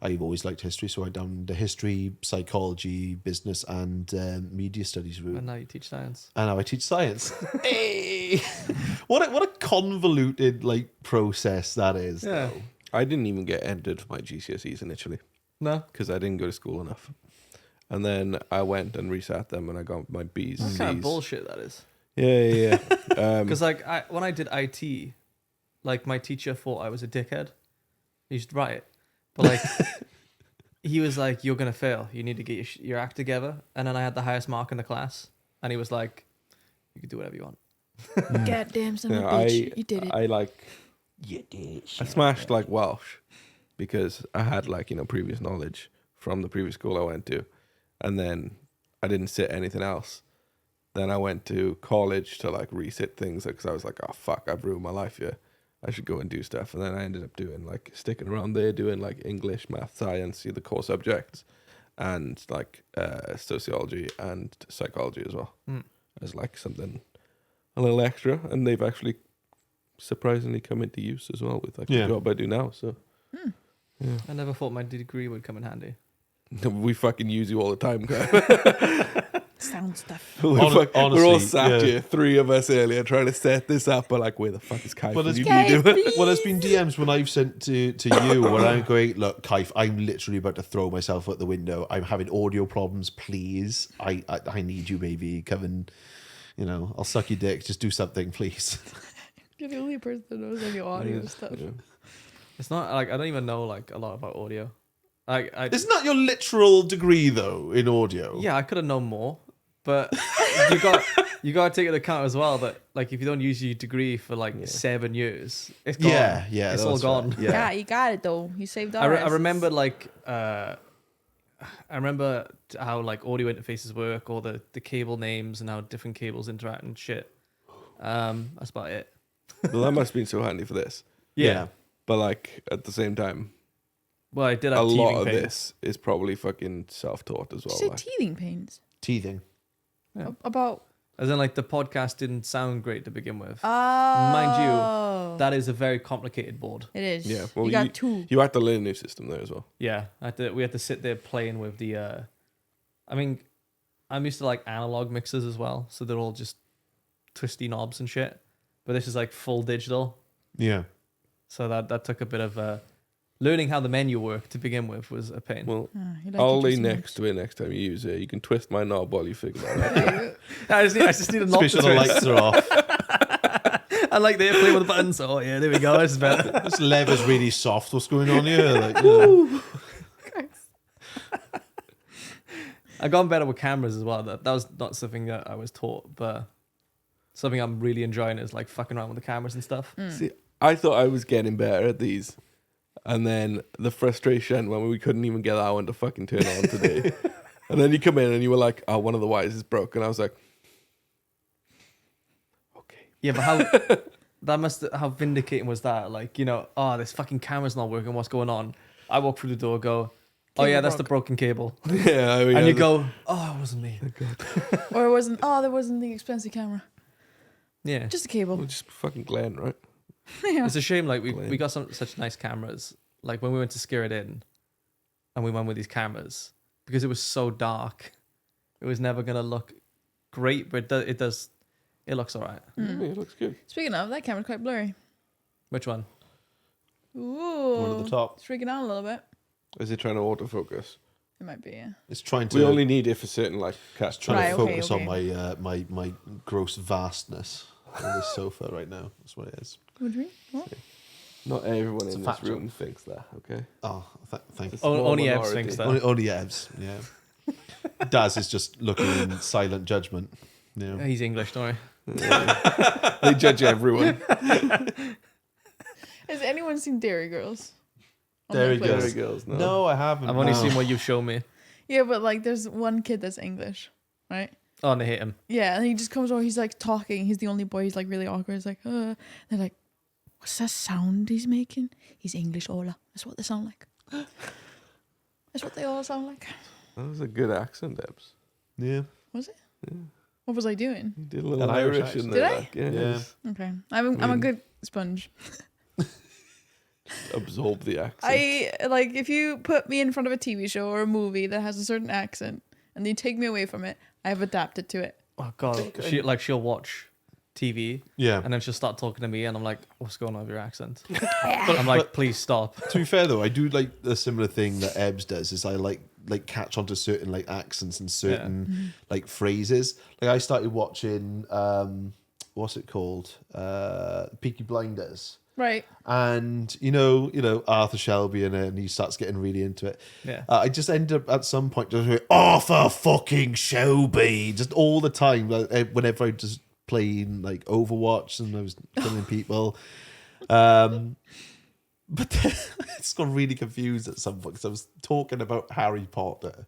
I've always liked history, so I went down the history, psychology, business, and media studies route. And now you teach science. And now I teach science. Hey! What a convoluted like process that is. Yeah. Though. I didn't even get entered for my GCSEs initially No? because I didn't go to school enough. And then I went and resat them and I got my B's and What kind of C's. bullshit that is. Yeah. Because like when I did IT, like my teacher thought I was a dickhead. He used to write it, but like he was like, "You're gonna fail. You need to get your act together." And then I had the highest mark in the class, and he was like, "You can do whatever you want." Goddamn son of Yeah, a bitch. You did it. I like You did. I smashed like Welsh because I had like, previous knowledge from the previous school I went to. And then I didn't sit anything else. Then I went to college to like resit things because I was like, oh fuck, I've ruined my life here. I should go and do stuff. And then I ended up doing like sticking around there, doing like English, math, science, the core subjects, and like sociology and psychology as well. As like something a little extra. And they've actually surprisingly come into use as well with like the job I do now. So yeah. I never thought my degree would come in handy. We fucking use you all the time, guys. Sound stuff. We're all honestly, sat here, three of us earlier, trying to set this up. But like, where the fuck is Kai? Well, there's You been- need to do it. Well, there's been DMs when I've sent to you where I'm going, look, Kaif, I'm literally about to throw myself out the window. I'm having audio problems. Please, I need you, baby. Come and, I'll suck your dick. Just do something, please. You're the only person that knows any audio stuff. Yeah. It's not like I don't even know like a lot about audio. Isn't that your literal degree though in audio? Yeah, I could have known more, but you got to take into account as well that like if you don't use your degree for like 7 years, it's gone. Yeah, it's all that's gone. right. Yeah, Yeah. you got it though. You saved I ours. remember like I remember how like audio interfaces work, or the cable names and how different cables interact and shit. That's about it. Well, that must have been so handy for this. Yeah. But like at the same time, Well, I did have a lot teething of pains. this is probably fucking self-taught as You well. said Like. teething pains. Teething. Yeah. About. As in, like the podcast didn't sound great to begin with. Oh. Mind that is a very complicated board. It is. Yeah, well, you got two. You had to learn a new system there as well. Yeah, we had to sit there playing with the. I mean, I'm used to like analog mixers as well, so they're all just twisty knobs and shit. But this is like full digital, Yeah. so that took a bit of learning how the menu worked to begin with was a pain. Well, You like I'll it lay just next to it next time you use it. You can twist my knob while you figure that out. I just need a knob to Especially the twist. lights are off. I like the play with the buttons. Oh yeah, there we go. This is better. This lever's really soft. What's going on here? Like, I got better with cameras as well. That was not something that I was taught, but something I'm really enjoying is like fucking around with the cameras and stuff. See, I thought I was getting better at these. And then the frustration when we couldn't even get that one to fucking turn on today. And then you come in and you were like, oh, one of the wires is broken. I was like, okay. Yeah, but how vindicating was that? Like, this fucking camera's not working. What's going on? I walk through the door, go, oh Cable yeah, that's broke. the broken cable, Yeah, I mean, and you go, oh, it wasn't me. Or it wasn't. Oh, there wasn't the expensive camera. Yeah, Just a cable. well, just fucking Glenn, right? Yeah. it's a shame. Like we got such nice cameras. Like when we went to Scare It In, and we went with these cameras because it was so dark, it was never gonna look great, but it looks alright. Yeah, it looks good. Speaking of, that camera's quite blurry. Which one? Ooh. one at the top. It's freaking out a little bit. Is it trying to autofocus? It might be, yeah. It's trying to. We only need it for certain like cast. trying Right, to okay, focus okay. on my gross vastness on this sofa right now. That's what it is. What do you mean? What? Not everyone It's in a this fact room thinks that. Okay. Oh, thank you. It's a small Only Ebs minority. thinks that. Only Evs, yeah. Daz is just looking in silent judgment. Yeah. He's English, don't They judge everyone. Has anyone seen Dairy Girls? On Dairy Netflix? Girls. Dairy Girls. No. No, I haven't. I've only no. seen what you've shown me. Yeah, but like there's one kid that's English, right? Oh, and they hate him. Yeah, and he just comes over, he's like talking, he's the only boy, he's like really awkward, he's like, They're like, what's that sound he's making? He's English, Ola. That's what they sound like. That's what they all sound like. That was a good accent, Ebs. Yeah. Was it? Yeah. What was I doing? You did a little An Irish Irish in accent. there. Did I? Like, yeah. Yeah. Just Okay. I'm a good sponge. absorb the accent. I like if you put me in front of a TV show or a movie that has a certain accent and they take me away from it, I've adapted to it. Oh God, she'll watch TV Yeah. and then she'll start talking to me and I'm like, what's going on with your accent? I'm like, please stop. To be fair though, I do like a similar thing that Ebs does. Is I like catch onto certain like accents and certain like phrases. Like I started watching what's it called? Peaky Blinders. Right. And you know Arthur Shelby in it, and he starts getting really into it. Yeah. I just ended up at some point just going, Arthur fucking Shelby, just all the time. Like, whenever I just playing like Overwatch and I was killing people, but then I just got really confused at some point because I was talking about Harry Potter.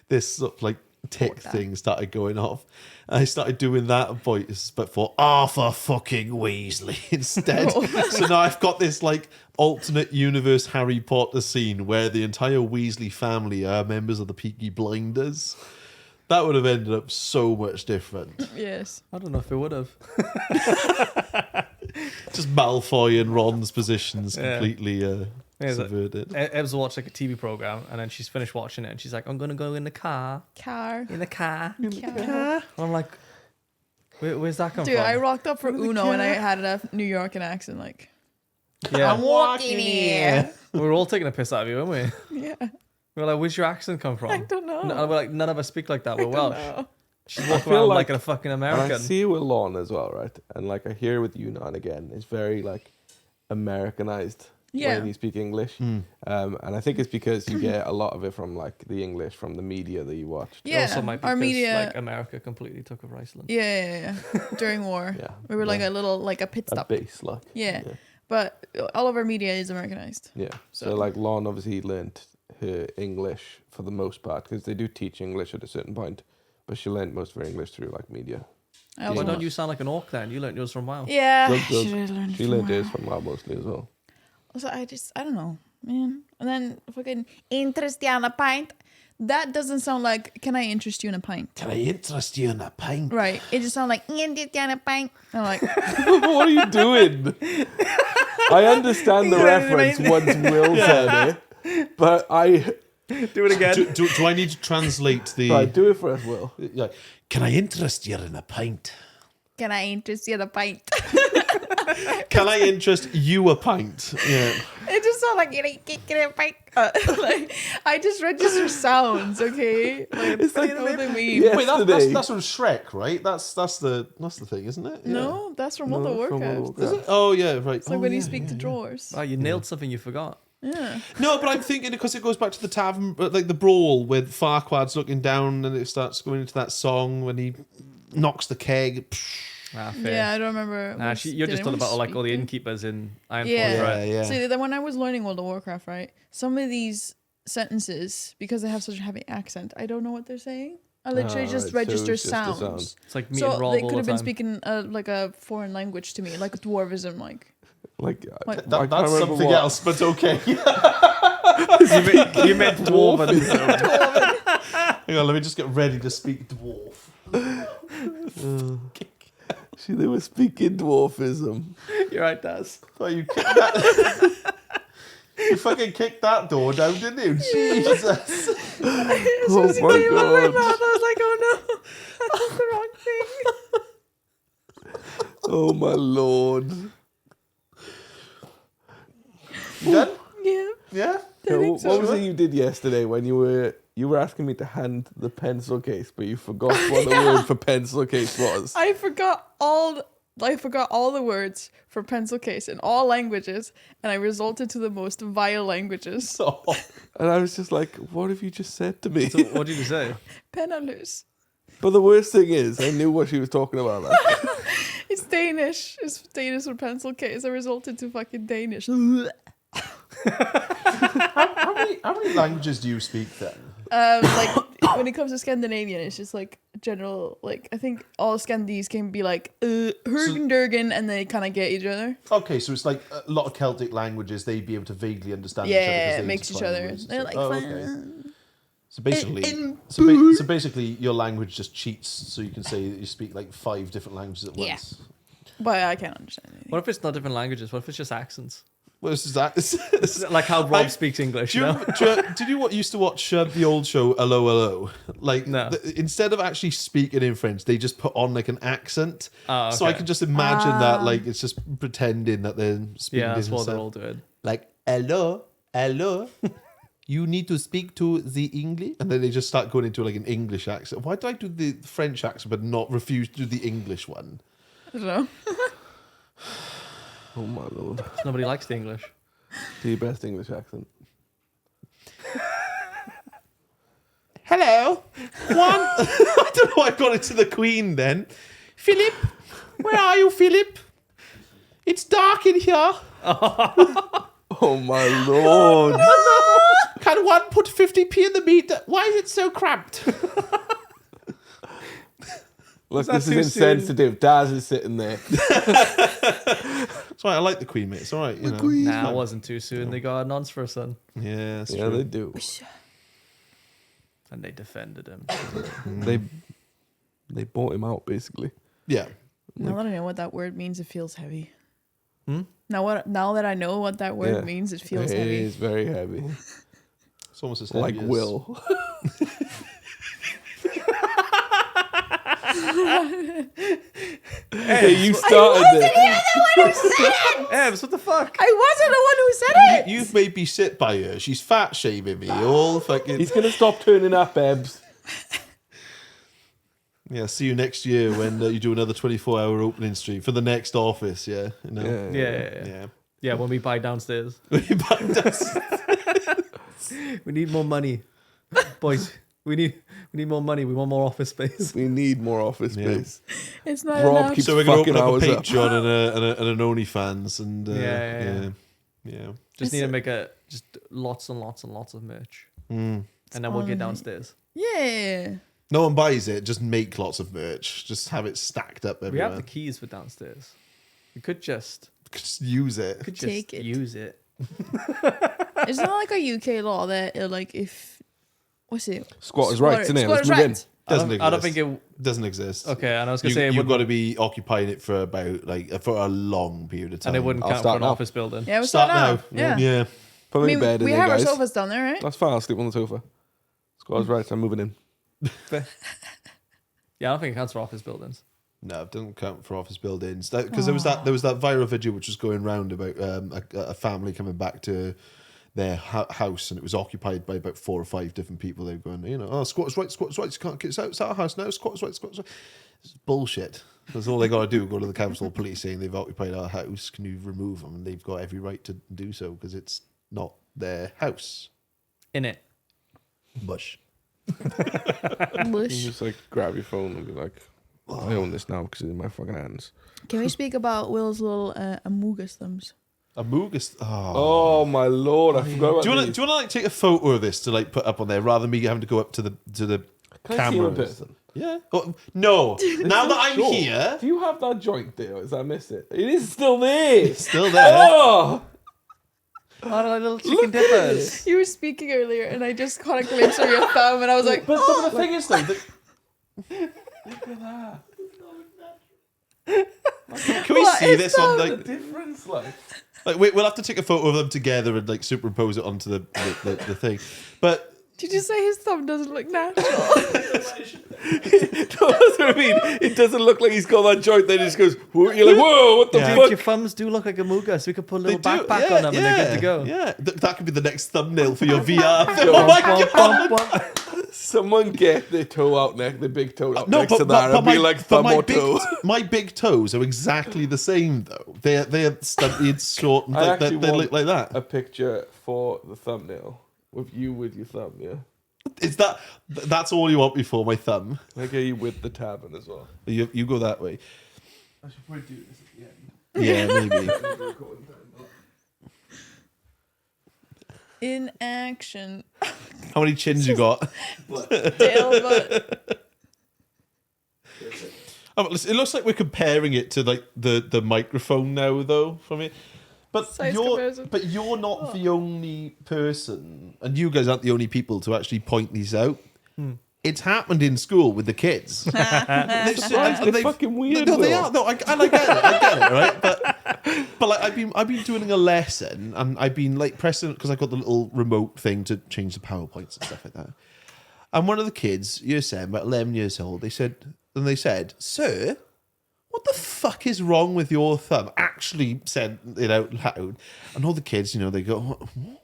This sort of like tick thing started going off. I started doing that voice, but for Arthur fucking Weasley instead. So now I've got this like alternate universe Harry Potter scene where the entire Weasley family are members of the Peaky Blinders. That would have ended up so much different. Yes. I don't know if it would have. Just Malfoy and Ron's positions Yeah. completely Yeah, subverted. Evs will watch like a TV program and then she's finished watching it and she's like, I'm gonna go in the car. Car. In the car. Car. And I'm like, where's that come Dude, from? I rocked up for Uno and I had a New Yorker accent like, yeah, walking here. we were all taking a piss out of you, weren't we? Yeah. We were like, where's your accent come from? I don't know. No, we're like, none of us speak like that. We're I don't Welsh. know. She's walking feel around like- like a fucking And I American. see it with Lon as well, right? And like I hear with you now and again, it's very like Americanized Yeah. when you speak English. And I think it's because you get a lot of it from like the English from the media that you watched. It Yeah. also might be Our because, media. like America completely took over Iceland. Yeah. During war. Yeah. We were like Yeah. a little, like a pit A stop. base, like. Yeah. But all of our media is Americanized. Yeah. So So- like Lon obviously learnt her English for the most part because they do teach English at a certain point, but she learnt most of her English through like media. I Why also don't you sound like an orc then? You learnt yours from WoW. Yeah. Doug, Should have learned She from learnt her. hers from WoW mostly as well. Also, I don't know, man. And then fucking interest you in a pint. That doesn't sound like, can I interest you in a pint? Can I interest you in a pint? Right. It just sounds like, interest you in a pint. I'm like, What are you doing? I understand the reference once Will said it, but I Do it again. Do I need to translate the... right, do it for us, Will. Yeah. Can I interest you in a pint? can I interest you in a pint? Can I interest you a pint? Yeah. It just sounds like, get a pint. Like, I just register sounds, okay? Like, It's like you know what I mean? Yeah. Wait, Yesterday. that's from Shrek, right? That's the thing, isn't it? Yeah. No, that's from World of No, from World of Warcraft. Warcraft. Oh yeah, right. It's like Oh, when you yeah, speak yeah, to yeah. drawers. Oh, you nailed something you forgot. Yeah. No, but I'm thinking because it goes back to the tavern, like the brawl where Farquaad's looking down and it starts going into that song when he knocks the keg. Ah, fair. Yeah, I don't remember. Nah, you're Did just talking anyone about like all the speak it? innkeepers in Ironforge, Yeah. right? Yeah. See, then when I was learning World of Warcraft, right, some of these sentences, because they have such a heavy accent, I don't know what they're saying. I literally Ah, just right, so register it's just the sounds. sound. It's like me So and Rob they all could the have been time. speaking like a foreign language to me, like dwarvism, like. Like, Like- I can't That's remember something what. else, but okay. you meant dwarven. Hang on, let me just get ready to speak dwarf. See, they were speaking dwarfism. You're right, Daz. Oh, you kicked that. You fucking kicked that door down, didn't you? Jesus. Oh my I god. was like, oh no, that's the wrong thing. Oh my lord. You done? Yeah. Yeah? What was it you did yesterday when you were asking me to hand the pencil case, but you forgot what the word for pencil case was? I forgot all I forgot all the words for pencil case in all languages, and I resorted to the most vile languages. And I was just like, what have you just said to me? So what did you say? Pennalus. But the worst thing is, I knew what she was talking about. That. It's Danish. It's Danish for pencil case. I resorted to fucking Danish. How many languages do you speak then? Like when it comes to Scandinavian, it's just like general. Like I think all Scandies can be like Hurgen Durgen, and they kind of get each other. Okay, so it's like a lot of Celtic languages. They'd be able to vaguely understand each other. Yeah, 'cause they it makes each intertwine other. words and They're stuff. like, okay. fun. So basically, In so basically, your language just cheats, so you can say that you speak like 5 different languages at Yeah. once. But I can't understand anything. What if it's not different languages? What if it's just accents? Well, this is that. Like how Rob I- speaks English, Do you you, know? did you used to watch the old show Hello Hello? Like, No. Instead of actually speaking in French, they just put on like an accent. Oh, So I okay. can just imagine that, like, it's just pretending that they're speaking. Yeah, that's different what they're stuff. all doing. Like, hello, you need to speak to the English, and then they just start going into like an English accent. Why do I do the French accent but not refuse to do the English one? I don't know. Oh my lord. Nobody likes the English. The best English accent. Hello, Juan. I don't know why I got into the Queen then. Philip, where are you, Philip? It's dark in here. Oh my lord. Can one put 50p in the meter? Why is it so cramped? Look, that this is too soon? insensitive. Daz is sitting there. It's all right, I like the Queen, mate. It's all right, you know. Nah, it wasn't too soon. They got a nonce for a son. Yeah, that's Yeah, true. they do. And they defended him. They bought him out, basically. Yeah. Now that I know what that word means, it feels heavy. Hmm? Now that I know what that word Yeah. means, it feels It heavy. is very heavy. It's almost as Like heavy as- Will. Hey, you started it. Ebs, what the fuck? I wasn't the one who said it. You've made me sit by her. She's fat shaming me all fucking. He's going to stop turning up, Ebbs. Yeah, see you next year when you do another 24-hour opening stream for the next office. Yeah, you know? Yeah. Yeah, when we buy downstairs. Yeah. We need more money. Boys, we need more money. We want more office space. We need more office Yeah. space. It's not Rob enough. keeps So we're going to fucking open up a hours up. Patreon and an OnlyFans and Yeah. Just It's need to a- make just lots and lots and lots of merch. Mm. And then we'll get Only- downstairs. Yeah. No one buys it. Just make lots of merch. Just have it stacked up We everywhere. have the keys for downstairs. We could just use it. Take it. use it. Isn't that like a UK law that like if what's it? Squatters' rights, innit? Let's Squatters' move in. rights. Doesn't exist. I don't think it. Doesn't exist. Okay, and I was gonna You, say it you've got wouldn't- to be occupying it for about for a long period of time. and it wouldn't I'll count for start an now. office building. Yeah, we Start start now. now. Yeah. Yeah. Put I me mean, in bed in we there, have guys. our sofas down there, right? That's fine. I'll sleep on the sofa. Squatters' rights. I'm moving in. Yeah, I don't think it counts for office buildings. No, it doesn't count for office buildings. Because there was that viral video which was going around about a family coming back to their house and it was occupied by about 4 or 5 different people. They were going, you know, oh, squatters' rights, you can't get it's our house now. Squatters' rights. It's bullshit. That's all they got to do. Go to the council police saying they've occupied our house. Can you remove them? And they've got every right to do so because it's not their house. In it. Bush. You Lush. just like grab your phone and be like, I own this now because it's in my fucking hands. Can we speak about Will's little Amogus thumbs? Amogus. Oh my lord! I forgot about Do you want these. to like take a photo of this to like put up on there rather than me having to go up to the Can I see you in camera? person? Yeah. Oh, no. Now that I'm Sure. here, Do you have that joint there? Or is that missed it? It is still there. it's still there. Oh! Oh, like little chicken dippers. You were speaking earlier, and I just caught a glimpse of your thumb, and I was like, But the thing is, though, that, Look at that. can we What see is this on The like? difference, like. We'll have to take a photo of them together and like superimpose it onto the thing. But did you say his thumb doesn't look natural? That's what I mean. It doesn't look like he's got that joint. Then it just goes. Whoa, you're like, whoa! What the Yeah. Your fuck? thumbs do look like a muga, so we could put a they little do, backpack on them and they're good to go. Yeah, that could be the next thumbnil for your VR. Oh my god! Someone get their toe out next, their big toe out No, next to that, and be like thumb or toe. my big toes are exactly the same though. They're stumpy and short, and I like, they actually want look like that. a picture for the thumbnail with you with your thumb, yeah. Is that's all you want me for? My thumb. I get you with the Tavern as well. You go that way. I should probably do this at the end. Yeah, maybe. In action. How many chins you got? Tail, but Oh, it looks like we're comparing it to like the microphone now, though, from it. But Size comparison. you're not the only person, and you guys aren't the only people to actually point these out. It's happened in school with the kids. They've They're fucking weird. No, they though. are. No, I get it, right? But like I've been doing a lesson, and I've been like pressing because I got the little remote thing to change the PowerPoints and stuff like that. And one of the kids, year 7, about 11 years old, they said, "Sir, what the fuck is wrong with your thumb?" Actually said it out loud, and all the kids, they go,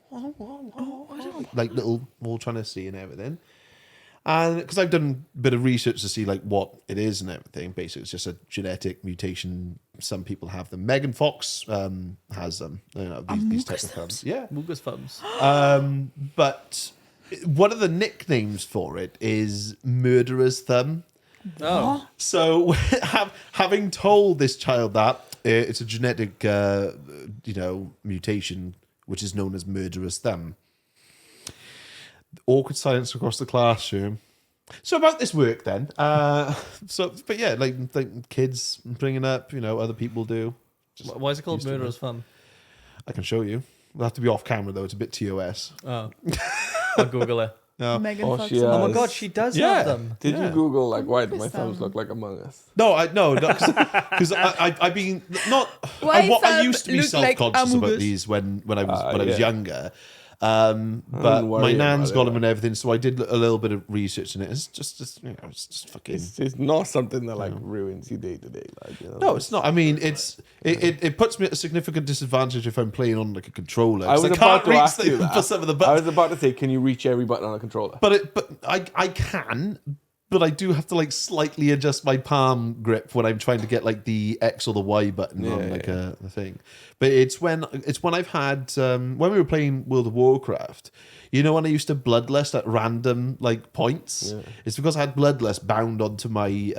what? Like little, all trying to see and everything. And because I've done a bit of research to see like what it is and everything, basically it's just a genetic mutation. Some people have them. Megan Fox has them. These types of thumbs. Yeah. Moogus thumbs. But one of the nicknames for it is murderer's thumb. Oh. So having told this child that it's a genetic, mutation which is known as murderer's thumb. Awkward silence across the classroom. So about this work then. But yeah, like kids bringing up, other people do. Why is it called used to Murderer's Thumb? I can show you. We'll have to be off camera though. It's a bit TOS. Oh. I'll Google it. No, Megan Oh, Fox. she, Oh my Yes. god, she does Yeah. have them. Did Yeah. you Google like why do my This thumbs thumb. look like Among Us? because I've been not. Why I thumb used to be look like self-conscious about Amogus? these when I was yeah. younger. But worry my nan's about got it, them and everything, so I did a little bit of research in it. It's just it's just fucking. It's not something that like ruins your day to day life. No, it's not. I mean, it puts me at a significant disadvantage if I'm playing on like a controller. I was 'cause about can't to reach ask you for that. some of the I buttons. was about to say, can you reach every button on a controller? But I can, but I do have to like slightly adjust my palm grip when I'm trying to get like the X or the Y button on like a thing. But it's when I've had when we were playing World of Warcraft. When I used to bloodlust at random like points, it's because I had bloodlust bound onto my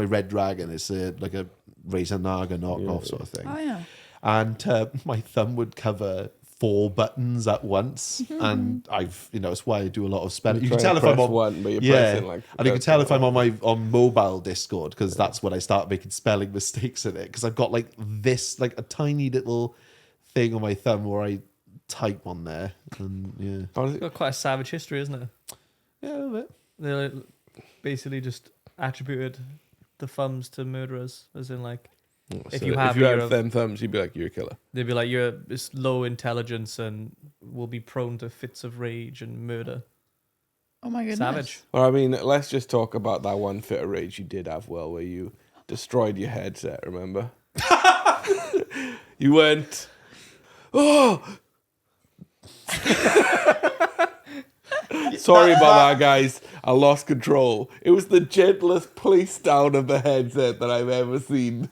red dragon. It's like a Razor Naga knockoff sort of thing. Oh yeah. And my thumb would cover 4 buttons at once, and it's why I do a lot of spelling. You can tell if I'm on one, but you're yeah, pressing like. and you can tell if I'm on mobile Discord because that's when I start making spelling mistakes in it because I've got like this like a tiny little thing on my thumb where I type on there, and It's got quite a savage history, isn't it? yeah, a little bit. They like, basically just attributed the thumbs to murderers, as in like if you have them thumbs, you'd be like, you're a killer. they'd be like you're this low intelligence and will be prone to fits of rage and murder. Oh my goodness. Savage. Well, I mean, let's just talk about that one fit of rage you did have, where you destroyed your headset. Remember? You went, oh. Sorry about that, guys. I lost control. It was the gentlest place down of the headset that I've ever seen.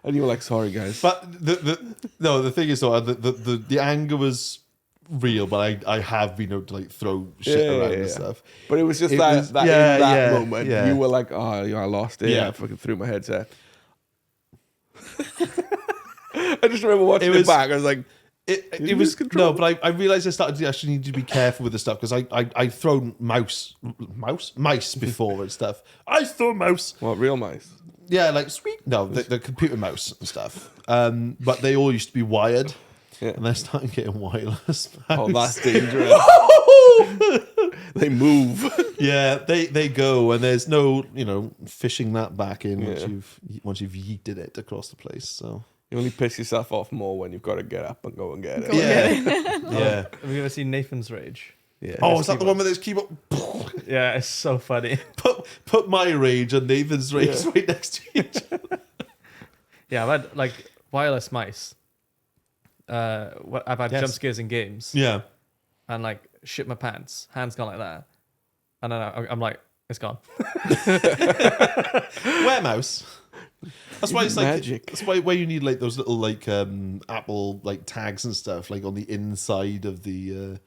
And you were like, sorry, guys. But the thing is though, the anger was real, but I have been able to like throw shit around and stuff. But it was just It that was- in yeah, that yeah, moment, yeah. you were like, oh, yeah, I lost it. Yeah. I fucking threw my headset. I just remember watching It it was- back. I was like, It You was lose control. no, but I realized I started to actually need to be careful with the stuff because I've thrown mice before and stuff. I throw mouse. what, real mice? Yeah, like sweet. No, the computer mouse and stuff. But they all used to be wired, Yeah. and they're starting getting wireless. Oh, mouse. that's dangerous. They move. Yeah, they go, and there's no fishing that back in Yeah. once you've yeeted it across the place. So You only piss yourself off more when you've got to get up and go and get it. Go yeah, get it. yeah. Have you ever seen Nathan's Rage? Yeah. Oh, is that the one with those keyboard? Yeah, it's so funny. Put my rage and Nathan's rage right next to each other. Yeah, I've had like wireless mice. I've had Yes. jump scares in games, Yeah. and like shit my pants, hands gone like that, and then I'm like, it's gone. Where mouse. That's why it's like Magic. that's why you need like those little like Apple like tags and stuff like on the inside of the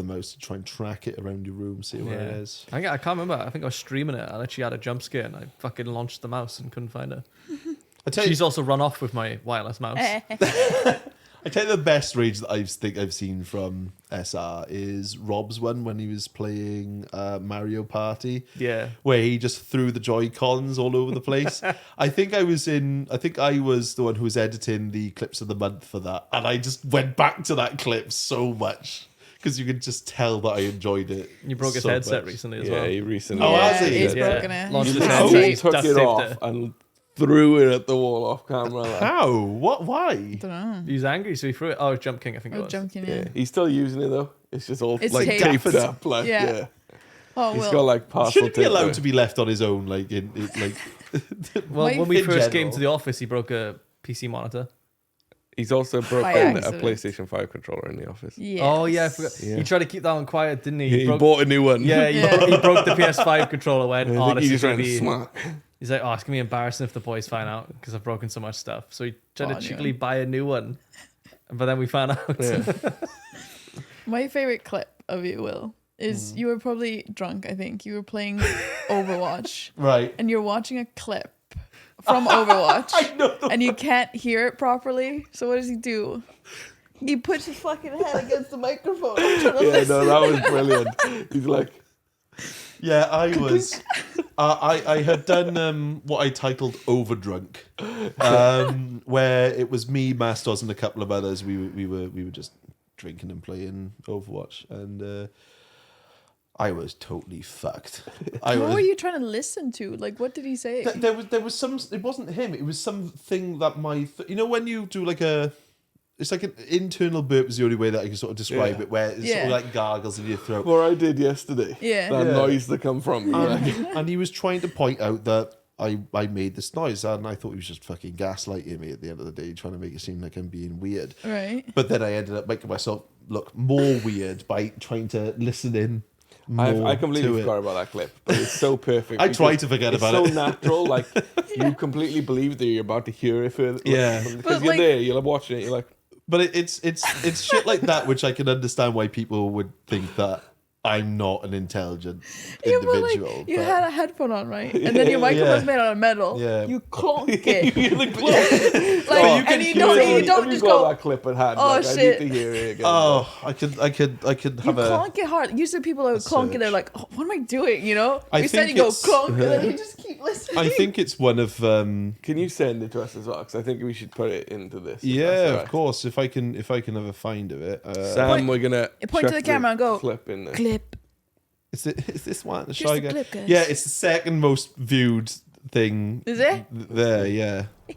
mouse to try and track it around your room, see where it is. I can't remember. I think I was streaming it. I literally had a jump scare and I fucking launched the mouse and couldn't find her. She's also run off with my wireless mouse. I tell you the best rage that I think I've seen from SR is Rob's one when he was playing Mario Party. Yeah. Where he just threw the Joy-Cons all over the place. I think I was the one who was editing the clips of the month for that. And I just went back to that clip so much. Because you could just tell that I enjoyed it. You broke his so headset much. recently as Yeah, well. he recently. Oh, has he? He's Yeah. broken it. Launched He's his duct headset. tape. He took Duct it taped off it. and threw it at the wall off camera. Like. How? What? Why? Dunno. He was angry, so he threw it. Oh, Jump King, I think it Oh, was. Jump King, Yeah, yeah. he's still using it though. It's just all It's like taped. taped up. Like Yeah. Oh, he's well. got like parcel Shouldn't be tape allowed there. to be left on his own, like like. Well, My- when we in first came general. to the office, he broke a PC monitor. He's also By broken a accident. PlayStation 5 controller in the office. Yes. Oh, yeah, I forgot. Yeah. He tried to keep that one quiet, didn't he? He bought a new one. Yeah, Yeah. he broke the PS5 controller. Went, I oh, think this he is just gonna ran be. smack. He's like, oh, it's gonna be embarrassing if the boys find out because I've broken so much stuff. So he tried Oh, to yeah. cheekily buy a new one, but then we found out. Yeah. My favorite clip of you, Will, is you were probably drunk, I think. You were playing Overwatch. Right. And you're watching a clip from Overwatch. And you can't hear it properly. So what does he do? He puts his fucking head against the microphone. I'm trying to Yeah, listen. no, that was brilliant. He's like, Yeah, I was. I had done what I titled Overdrunk, where it was me, Mastos, and a couple of others. We were just drinking and playing Overwatch, and I was totally fucked. What were you trying to listen to? Like, what did he say? There was some. It wasn't him. It was something that you know when you do like a. It's like an internal burp is the only way that I can sort of describe Yeah. it, where it's sort Yeah. of like gargles in your throat. what I did yesterday. Yeah. That Yeah. noise that come from me. like, And he was trying to point out that I made this noise, and I thought he was just fucking gaslighting me at the end of the day, trying to make it seem like I'm being weird. Right. But then I ended up making myself look more weird by trying to listen in more I completely to forgot it. about that clip, but it's so perfect. I tried because to forget it's about so it. natural. Like, you completely believe that you're about to hear it further. Yeah. Because But, you're like- there, you're watching it, you're like, But it's shit like that which I can understand why people would think that I'm not an intelligent Yeah, but individual. like, you but- had a headphone on, right? And then your microphone's Yeah. made out of metal. Yeah. You clonk it. you're the close. Like, you can and you hear don't, it. you Have don't you just got go, that clip at hand? "Oh, like, shit." I need to hear it again. Oh, I could you have a. clonk it hard. Usually people are clonking, they're surge. like, oh, what am I doing? You know? I Instead you think go it's- clonk, and then you just keep listening. I think it's one of. Can you send it to us as well? Because I think we should put it into this. if that's Yeah, all right. of course. If I can have a find of it. Sam, Point- we're gonna point to chuck the camera and go, clip in there. Clip. Is this one? Just Shall I a go? clip, guys. Yeah, it's the second most viewed thing. Is it? There, yeah. Oh,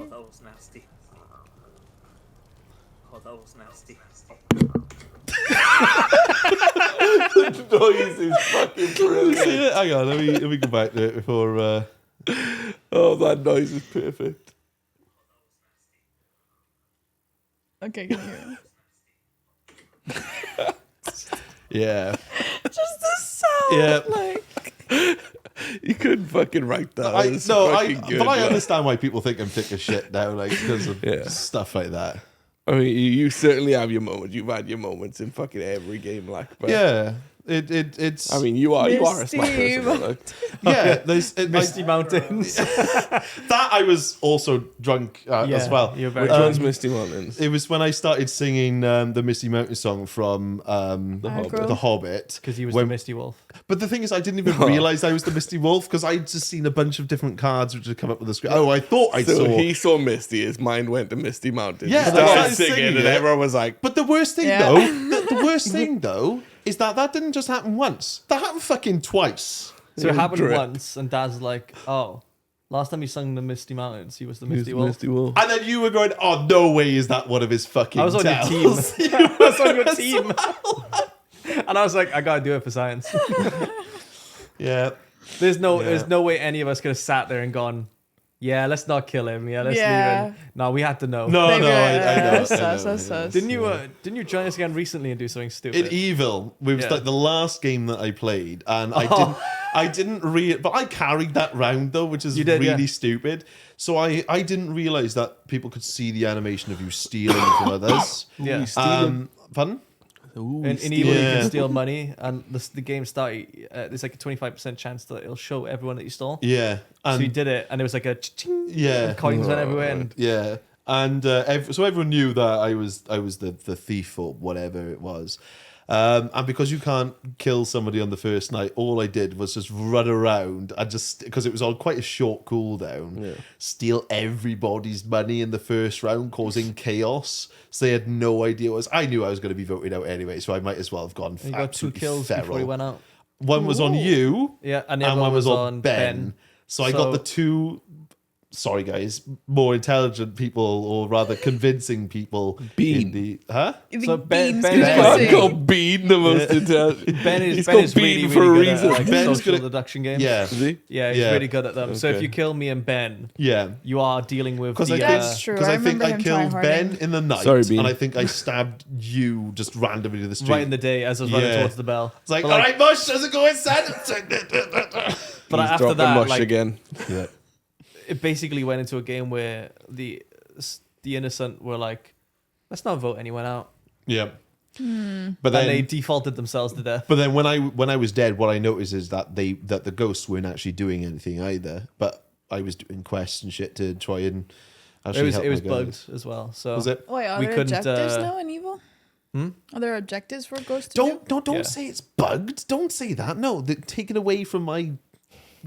that was nasty. Oh, that was nasty. The noise is fucking brilliant. Hang on, let me go back to it before. Oh, that noise is perfect. Okay, can you hear it? Yeah, Just the sound. Yeah. Like, You couldn't fucking write that. I It's no, fucking good, but I man. understand why people think I'm thick as shit now, like because of Yeah. stuff like that. I mean, you certainly have your moments. You've had your moments in fucking every game, like. But, Yeah, it's. I mean, you are a smart Misty person. but, like, yeah, there's Misty Mountains. that I was also drunk as Yeah, well. you're very which drunk. one's Misty Mountains? It was when I started singing the Misty Mountain song from Hobbit. The Hobbit. Because he was When- the Misty Wolf. But the thing is, I didn't even realize I was the Misty Wolf because I'd just seen a bunch of different cards which had come up with the script. Oh, I thought I So saw. he saw Misty. His mind went to Misty Mountains. Yeah, he I started started singing, singing and it. everyone was like, But the worst thing, Yeah. though, the worst thing, though, is that didn't just happen once. That happened fucking twice. So it happened drip. once, and Dad's like, oh, last time he sung the Misty Mountains, he was the "Who's Misty Wolf. Misty Wolf?" And then you were going, oh, no way is that one of his fucking I was on your tells. team. I was on your team. And I was like, I gotta do it for science. Yeah. There's Yeah. no way any of us could have sat there and gone, Yeah, let's not kill him. Yeah, let's Yeah. leave him. No, we had to know. No, They'd be no, like, I know. sus, I know, sus, I know. sus. Didn't you join us again recently and do something stupid? In Evil, it was Yeah. like the last game that I played, and Oh. I didn't but I carried that round though, which is You did, really yeah. stupid. So I didn't realize that people could see the animation of you stealing from others. Yeah. Pardon? Ooh, In he's Evil, you Yeah. can steal money, and the game started. There's like a 25% chance that it'll show everyone that you stole. Yeah, So you and did it, and there was like a ching, yeah, and coins went everywhere, and yeah, and so everyone knew that I was the thief or whatever it was. And because you can't kill somebody on the first night, all I did was just run around and just, because it was on quite a short cooldown, steal everybody's money in the first round, causing chaos. So they had no idea what it was. I knew I was going to be voted out anyway, so I might as well have gone you got 2 absolutely kills before he feral. went out. One was on you, Yeah, and the and other one was on on Ben. So I So- got the two, sorry guys, more intelligent people, or rather convincing people. Bean. In the, huh? You So think Ben- Bean's Ben- gonna Ben- sing? call Bean the most intelligent. Ben is He's Ben called is Bean really, for really a good reason. at like Ben's social gonna- deduction games. Yeah, Is he? Yeah, he's Yeah. really good at them. So if Okay. you kill me and Ben, yeah. you are dealing with Because the. That's true. Because I I think remember I him killed tryharding. Ben in the night, Sorry, Bean. and I think I stabbed you just randomly to the street. Right in the day as I was running Yeah. towards the bell. It's like, But, all right, Mush, how's it going, son? But He's after dropping that, mush like, again. Yeah. it basically went into a game where the innocent were like, let's not vote anyone out. Yeah. But And then they defaulted themselves to death. But then when I was dead, what I noticed is that the ghosts weren't actually doing anything either. But I was doing quests and shit to try and actually help It was my guys. bugged as well. So Was it? Wait, are We there couldn't, objectives now in Evil? Hmm? Are there objectives for Ghost to Don't Yeah. say it's bugged. Don't say that. No, taken away from my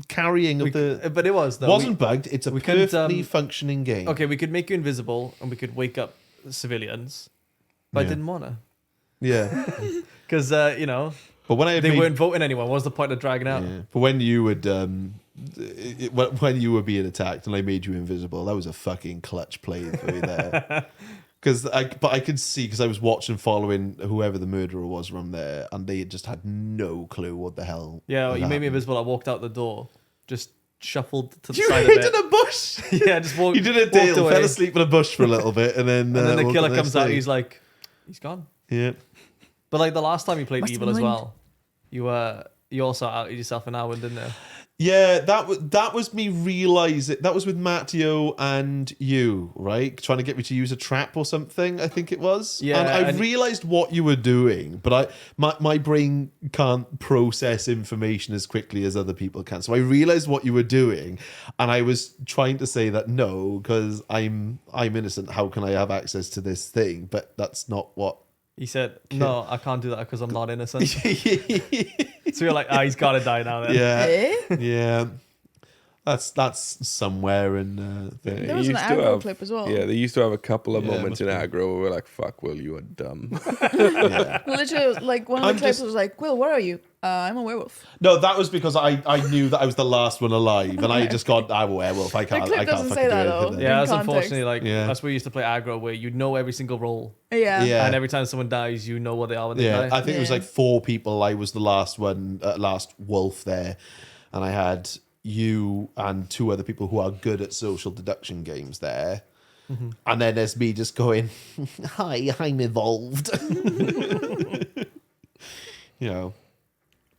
carrying of the. but it was though. Wasn't bugged. It's a we couldn't, perfectly functioning game. Okay, we could make you invisible and we could wake up civilians, but I Yeah. didn't wanna Yeah. because you know But when I had they made, weren't voting anyone. What was the point of dragging out? Yeah. But when you would when you were being attacked and I made you invisible, that was a fucking clutch play for you there. But I could see, because I was watching, following whoever the murderer was from there, and they just had no clue what the hell. Yeah, had you made me happened. invisible. I walked out the door, just shuffled to the You side a hid bit. in a bush. Yeah, just walked. You did a walked deal, away. fell asleep in a bush for a little bit, and then And then the woke killer up next comes out. day. He's like, he's gone. Yeah. But like the last time you played Must have Evil as been wind. well, you also outed yourself an hour, didn't you? Yeah, that was me realizing that was with Matteo and you, right? Trying to get me to use a trap or something, I think it was. Yeah, and I and- realized what you were doing, but my brain can't process information as quickly as other people can. So I realized what you were doing, and I was trying to say that no, because I'm innocent. How can I have access to this thing? But that's not what. He said, "No, I can't do that because I'm not innocent." So you're like, he's got to die now then. Yeah, Eh? yeah. That's somewhere in thing. There was He an used to aggro have- clip as well. Yeah, they used to have a couple of Yeah, moments in must aggro where we're like, "Fuck, Will, you are dumb." Yeah. Literally, like one of I'm the clips just- was like, "Will, where are you? I'm a werewolf." No, that was because I knew that I was the last one alive, and I just got, I'm a werewolf. I can't. clip I can't doesn't fucking say do that, anything though. there. Yeah, that's context. unfortunately like Yeah. that's where you used to play aggro, where you know every single role, Yeah. Yeah. and every time someone dies, you know what they are when they Yeah, die. I think it was Yeah. like 4 people. I was the last one, last wolf there, and I had you and 2 other people who are good at social deduction games there. And then there's me just going, "Hi, I'm evolved." You know.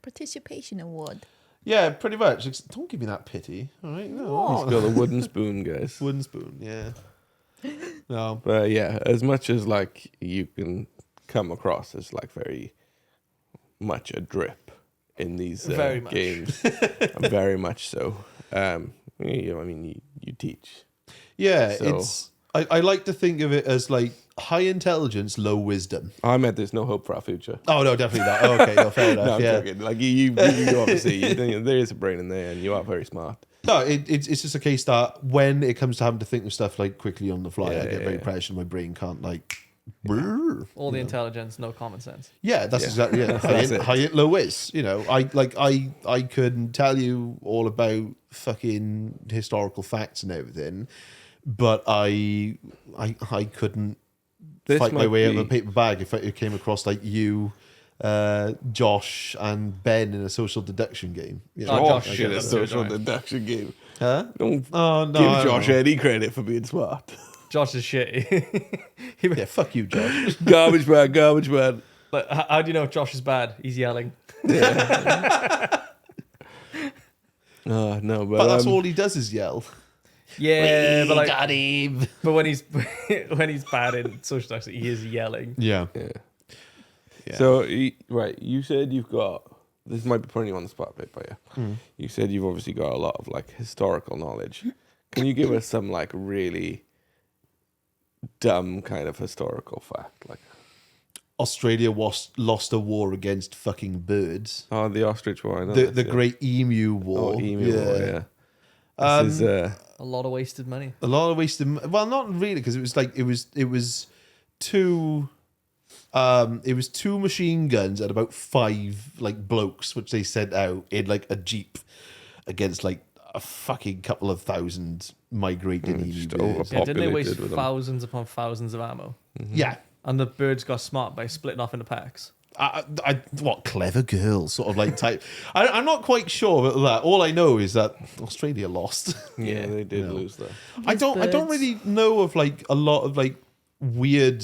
Participation award. Yeah, pretty much. Don't give me that pity. All right, no. He's got a wooden spoon, guys. Wooden spoon. Yeah. No. But yeah, as much as like you can come across as like very much a drip in these Very much. games, very much so. You know, I mean, you teach. Yeah, So- it's. I like to think of it as like high intelligence, low wisdom. I meant there's no hope for our future. Oh no, definitely not. Oh, okay, no, fair enough. No, I'm yeah. joking. Like you obviously, there is a brain in there, and you are very smart. No, it's just a case that when it comes to having to think of stuff like quickly on the fly, Yeah, I get yeah, very yeah. pressured. My brain can't like. brrr, All the you know. intelligence, no common sense. Yeah, that's Yeah. exactly it. That's it. High it, low is. You know, I could tell you all about fucking historical facts and everything, but I couldn't This fight my might way out of be- a paper bag if it came across like you Josh and Ben in a social deduction game. You know? Oh, Josh Josh in is a a social good guy. deduction game. Huh? Don't Oh no! give I don't Josh know. any credit for being smart. Josh is shitty. Yeah, fuck you, Josh. Garbage man, garbage man. But how do you know if Josh is bad? He's yelling. Oh no, But that's but all he does is yell. Yeah, but like, got him. but when he's bad in social justice, he is yelling. Yeah. yeah. Yeah. So right, you said you've got. This might be putting you on the spot a bit, but yeah, you said you've obviously got a lot of like historical knowledge. Can you give us some like really dumb kind of historical fact, like? Australia lost a war against fucking birds. Oh, the ostrich war. I know The this, the yeah. Great Emu War. Oh, emu war, yeah. This is A lot of wasted money. A lot of wasted. Well, not really, because it was like it was two. It was two machine guns and about 5 like blokes, which they sent out in like a jeep against like a fucking couple of thousand migrating emu just birds. Yeah, didn't they waste Populated with them. thousands upon thousands of ammo? Yeah. And the birds got smart by splitting off into packs. What clever girls sort of like type. I'm not quite sure about that. All I know is that Australia lost. yeah, they did No. lose that. I don't birds. really know of like a lot of like weird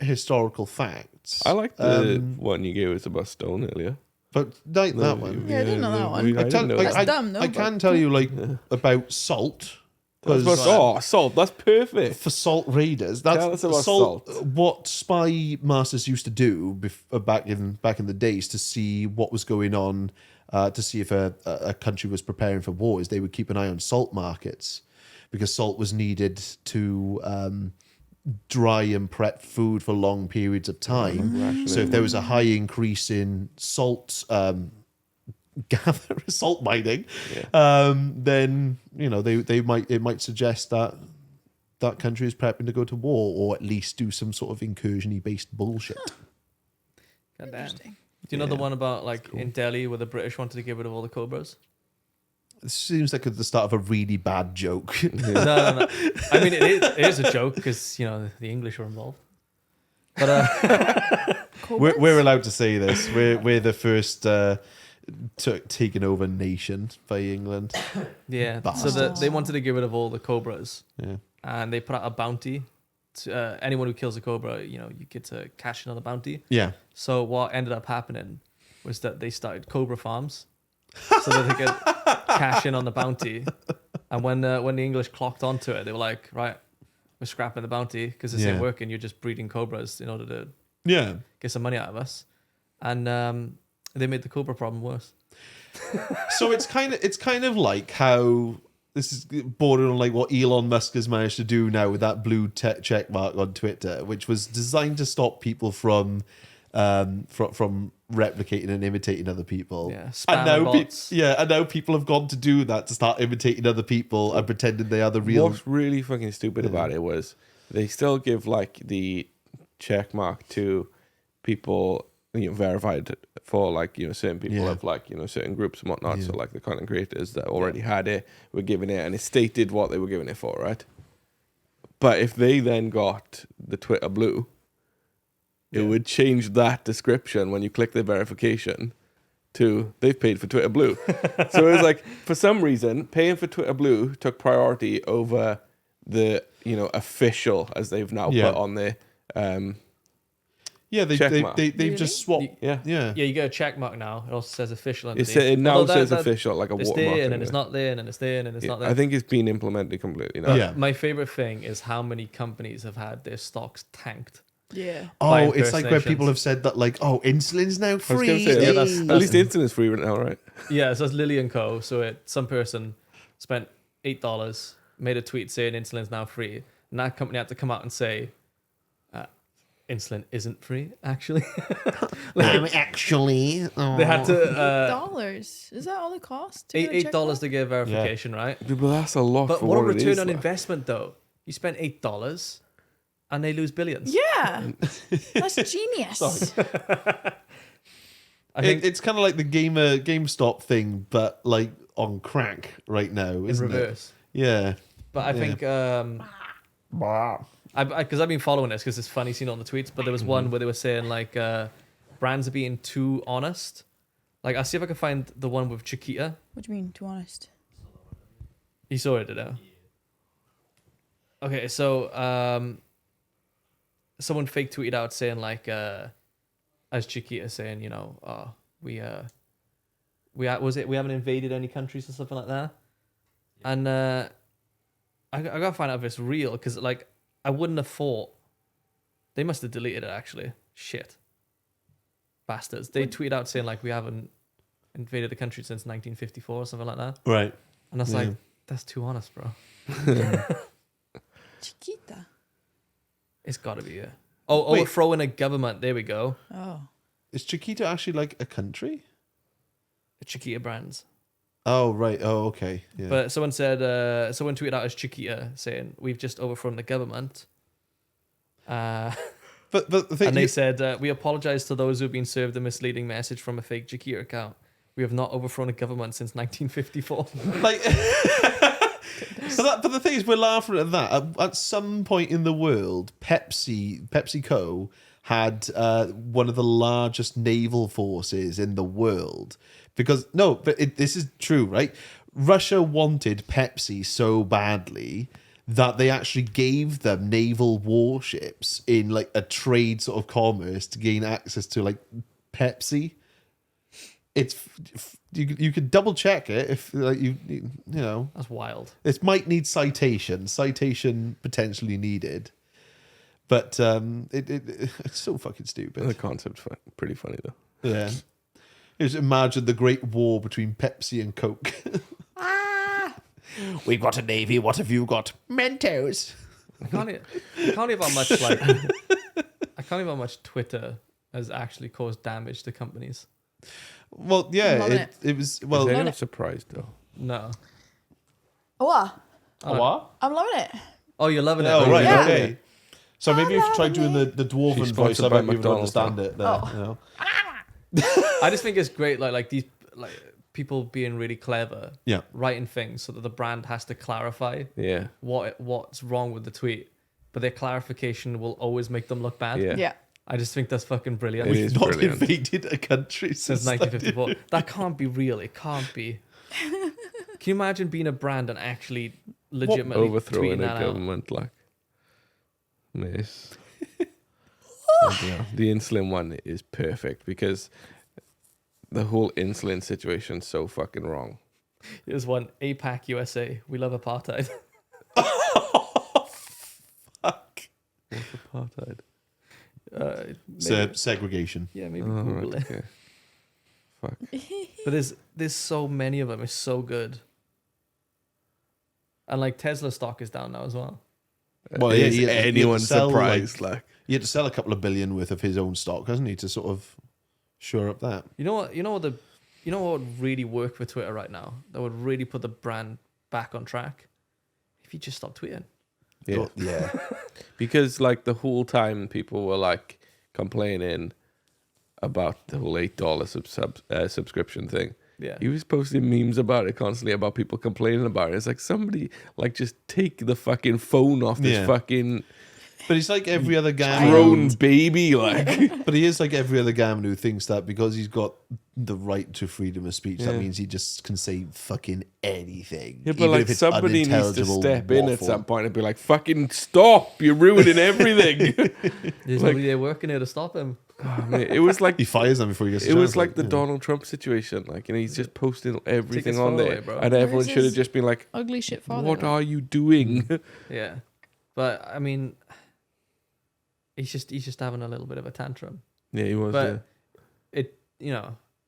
historical facts. I like the one you gave us about stone earlier. but like that one. Yeah, I didn't know that one. I didn't know That's that. dumb, no, I but- can tell you like about salt. That's Because about salt. That's perfect. for salt raiders, Tell us about salt. What spy masters used to do back in the days to see what was going on, to see if a country was preparing for war, is they would keep an eye on salt markets, because salt was needed to dry and prep food for long periods of time. So if there was a high increase in salt salt mining, then it might suggest that that country is prepping to go to war, or at least do some sort of incursion-y based bullshit. God damn. Interesting. Do you know the one about like in Delhi where the British wanted to get rid of all the cobras? This seems like the start of a really bad joke. No. I mean, it is a joke because the English were involved. But we're allowed to say this. We're the first taken over nation by England. yeah, Bastards. so they wanted to get rid of all the cobras, Yeah. and they put out a bounty. To, anyone who kills a cobra, you get to cash in on the bounty. Yeah. So what ended up happening was that they started cobra farms, so that they could cash in on the bounty. And when the English clocked onto it, they were like, right, we're scrapping the bounty because this ain't Yeah. working. You're just breeding cobras in order to Yeah. get some money out of us. And they made the cobra problem worse. So it's kind of like how this is bordering on like what Elon Musk has managed to do now with that blue check mark on Twitter, which was designed to stop people from replicating and imitating other people. Yeah, And spam now, bots. and now people have gone to do that, to start imitating other people and pretending they are the real. What's really fucking stupid about it was they still give like the check mark to people verified for like certain people Yeah. of like certain groups and whatnot. Yeah. So like the content creators that already had it were giving it, and it stated what they were giving it for, right? But if they then got the Twitter blue, it would change that description when you click the verification to they've paid for Twitter Blue. So it was like, for some reason, paying for Twitter Blue took priority over the official, as they've now Yeah. put on there. Yeah, Check they've mark. just swapped. Yeah. Yeah. Yeah, you get a check mark now. It also says official. It now Although says that- official, like a It's watermark. there and then anyway. it's not there and then it's there and then it's not there. I think it's been implemented completely now. Yeah. My favorite thing is how many companies have had their stocks tanked. Yeah. By Oh, it's like where impersonations. people have said that, like, oh, insulin's now I was free. going to say, Yeah, that's- at least instant is free right now, right? Yeah, so it's Lily and Co. So some person spent $8, made a tweet saying insulin's now free, and that company had to come out and say insulin isn't free. Actually, Actually, they had to Dollars. Is that all it costs? to get a check $8 mark? to get verification, right? But that's a lot But for what a what it return is, on like. investment, though. You spent $8 and they lose billions. Yeah. That's genius. I think it's kind of like the GameStop thing, but like on crack right now, in isn't it? reverse. Yeah. But I think because I've been following this because it's funny seeing it on the tweets. But there was one where they were saying like brands are being too honest. Like, I'll see if I can find the one with Chiquita. What do you mean, to be honest? You saw it, didn't you? Okay, so someone fake tweeted out saying like, as Chiquita saying, we haven't invaded any countries or something like that, and I gotta find out if it's real because like I wouldn't have thought they must have deleted it actually. Shit, bastards! They tweeted out saying like we haven't invaded the country since 1954 or something like that, Right. and I was Yeah. like, that's too honest, bro. Chiquita. It's got to be it. Oh, Wait. overthrowing a government. There we go. Oh. Is Chiquita actually like a country? Chiquita brands. Oh, right. Oh, okay. Yeah. But someone tweeted out as Chiquita saying, we've just overthrown the government. but the thing And they said, we apologize to those who have been served a misleading message from a fake Chiquita account. We have not overthrown a government since 1954. like, but the thing is, we're laughing at that. At some point in the world, PepsiCo had one of the largest naval forces in the world. Because, this is true, right? Russia wanted Pepsi so badly that they actually gave them naval warships in like a trade sort of commerce to gain access to like Pepsi. It's you could double check it if like you know. That's wild. It might need citation potentially needed, but it's so fucking stupid. The concept's pretty funny though. Yeah, just imagine the great war between Pepsi and Coke. We've got a navy. What have you got? Mentos. I can't believe how much like I can't believe how much Twitter has actually caused damage to companies. Well, I'm yeah, loving it was Is well. anyone surprised though? No. What? What? I'm loving it. Oh, you're loving it. Oh, right, Yeah. okay. So maybe if you tried doing the dwarven She's voice, I sponsored by bet you would McDonald's understand now. it. There, Oh. you know? I just think it's great, like these like people being really clever, Yeah. writing things so that the brand has to clarify Yeah. what's wrong with the tweet, but their clarification will always make them look bad. Yeah. Yeah. I just think that's fucking brilliant. It We've is not brilliant. invaded a country Since since 1954. That can't be real. It can't be. Can you imagine being a brand and actually legitimately Overthrowing tweeting a that out? government like this. Yeah. The insulin one is perfect because the whole insulin situation's so fucking wrong. Here's one. APAC USA. We love apartheid. Fuck. What's apartheid? Segregation. Yeah, maybe Oh, Google right, it. okay. Fuck. But there's so many of them. It's so good. And like Tesla stock is down now as well. Well, yeah, Is he had to anyone sell, surprised? Like, He had to sell a couple of billion worth of his own stock, hasn't he, to sort of shore up that. You know what would really work for Twitter right now? That would really put the brand back on track. If you just stop tweeting. yeah. Yeah. Because like the whole time people were like complaining about the whole $8 subscription thing. Yeah. He was posting memes about it constantly, about people complaining about it. It's like somebody like just take the fucking phone off this Yeah. fucking But he's like every other gammon. grown baby. Like, But he is like every other gammon who thinks that because he's got the right to freedom of speech, that Yeah. means he just can say fucking anything. yeah, but even like if it's somebody needs to unintelligible step in at waffle. some point and be like, "Fucking stop! You're ruining everything." There's Like- nobody there working here to stop him. Oh, mate, it was like He fires them before he gets. it was like the you know. Donald Trump situation. Like, and he's just posting everything his on phone there, away, bro. and everyone Where's should have his just been like, Ugly shit father. "What though. are you doing?" Yeah. But I mean he's just having a little bit of a tantrum. Yeah, he was. But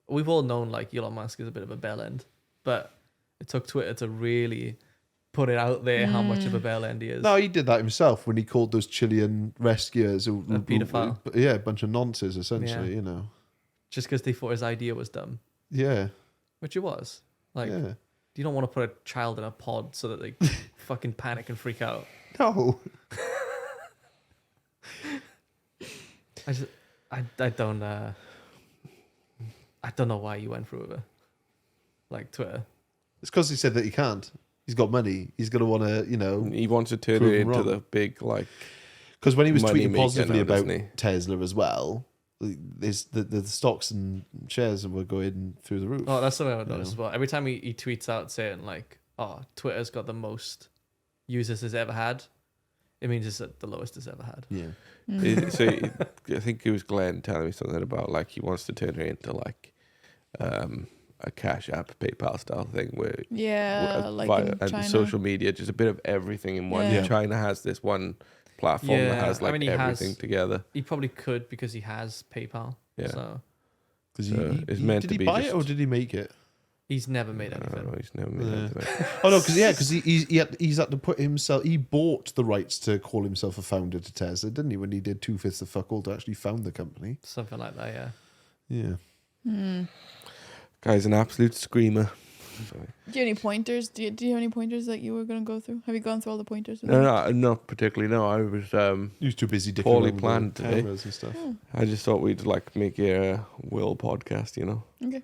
we've all known like Elon Musk is a bit of a bell end, but it took Twitter to really put it out there how much of a bell end he is. No, he did that himself when he called those Chilean rescuers who paedophile. yeah, a bunch of nonsense essentially. Yeah. You know. Just because they thought his idea was dumb, Yeah. which it was. Like, Yeah. you don't want to put a child in a pod so that they fucking panic and freak out. No. I don't know why you went through with it. Like Twitter. It's because he said that he can't. He's got money. He's going to want to, you know. He wants to turn Prove it him into wrong. the big like. Because when he was Money tweeting maker positively now, about doesn't he? Tesla as well, there's the stocks and shares were going through the roof. Oh, that's something I've You noticed as know. well. Every time he tweets out saying like, "Oh, Twitter's got the most users it's ever had," it means it's at the lowest it's ever had. Yeah. I think it was Glenn telling me something about like he wants to turn it into like a Cash App, PayPal style thing where Yeah, like in and China. social media, just a bit of everything in one. Yeah. China has this one platform that Yeah, has I like mean, he everything has- together. He probably could because he has PayPal. Yeah. So Because it's meant did to he be buy just- it or did he make it? he's never made I don't anything. know, he's never made Yeah. anything. Oh no, because he's had to put himself. He bought the rights to call himself a founder to Tesla, didn't he? When he did 2/5 of fuck all to actually found the company. Something like that, yeah. Yeah. Guy's an absolute screamer. Sorry. Do you have any pointers? Do you have any pointers that you were going to go through? Have you gone through all the pointers? with No, him? no, not particularly. No, I was. He was too busy dicking Poorly around with planned the today. cameras and stuff. I just thought we'd like make a Will podcast, you know. Okay.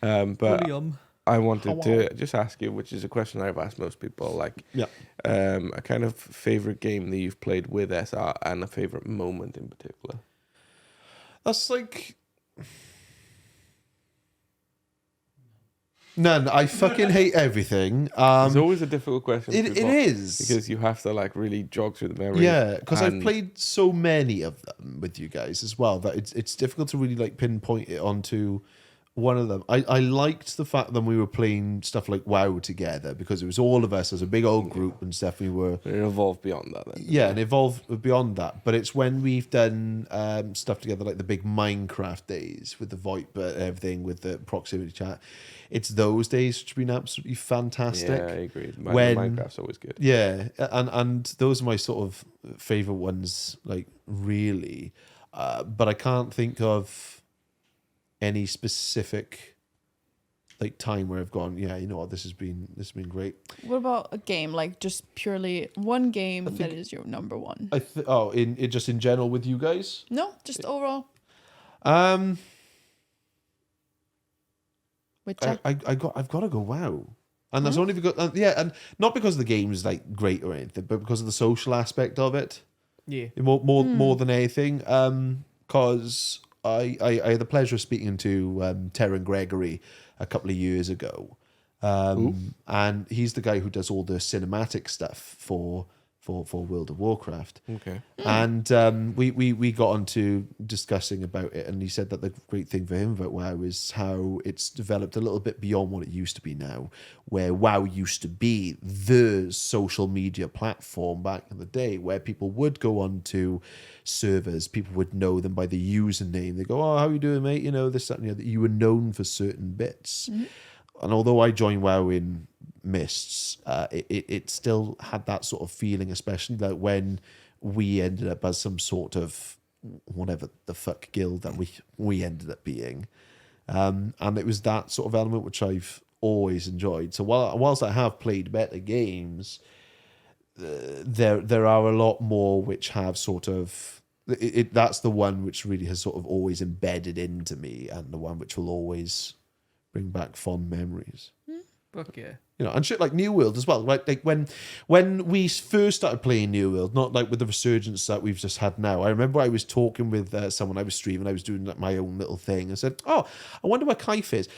But William. I wanted to just ask you, which is a question I've asked most people, like, Yeah. a kind of favorite game that you've played with SR and a favorite moment in particular. That's like. None. I fucking hate everything. It's always a difficult question. for It people is. because you have to like really jog through the memory. Yeah, because I've and- played so many of them with you guys as well that it's difficult to really like pinpoint it onto one of them. I liked the fact that we were playing stuff like WoW together because it was all of us as a big old group and stuff. We were It evolved beyond that. Then. yeah, and evolved beyond that. But it's when we've done stuff together like the big Minecraft days with the VoIP and everything with the proximity chat. It's those days which have been absolutely fantastic. Yeah, I agree. When- Minecraft's always good. Yeah, and those are my sort of favorite ones, like really. But I can't think of any specific like time where I've gone, yeah, you know what, this has been great. What about a game? Like just purely one game I that think- is your number one? In just in general with you guys. No, just overall. Witcher. I've got to go WoW, and that's only because and not because the game is like great or anything, but because of the social aspect of it. Yeah. More than anything, because I had the pleasure of speaking to Tavern Gregory a couple of years ago, and he's the guy who does all the cinematic stuff for World of Warcraft. Okay. And we got onto discussing about it, and he said that the great thing for him about WoW is how it's developed a little bit beyond what it used to be now, where WoW used to be the social media platform back in the day, where people would go on to servers, people would know them by the username. They go, "Oh, how you doing, mate? You know, this, that, and the other." You were known for certain bits. And although I joined WoW in Mists, it still had that sort of feeling, especially like when we ended up as some sort of whatever the fuck guild that we ended up being. And it was that sort of element which I've always enjoyed. So whilst I have played better games, there are a lot more which have sort of that's the one which really has sort of always embedded into me, and the one which will always bring back fond memories. Fuck yeah. You know, and shit like New World as well. Right, like when we first started playing New World, not like with the resurgence that we've just had now. I remember I was talking with someone. I was streaming. I was doing like my own little thing. I said, "Oh, I wonder what Kaif is."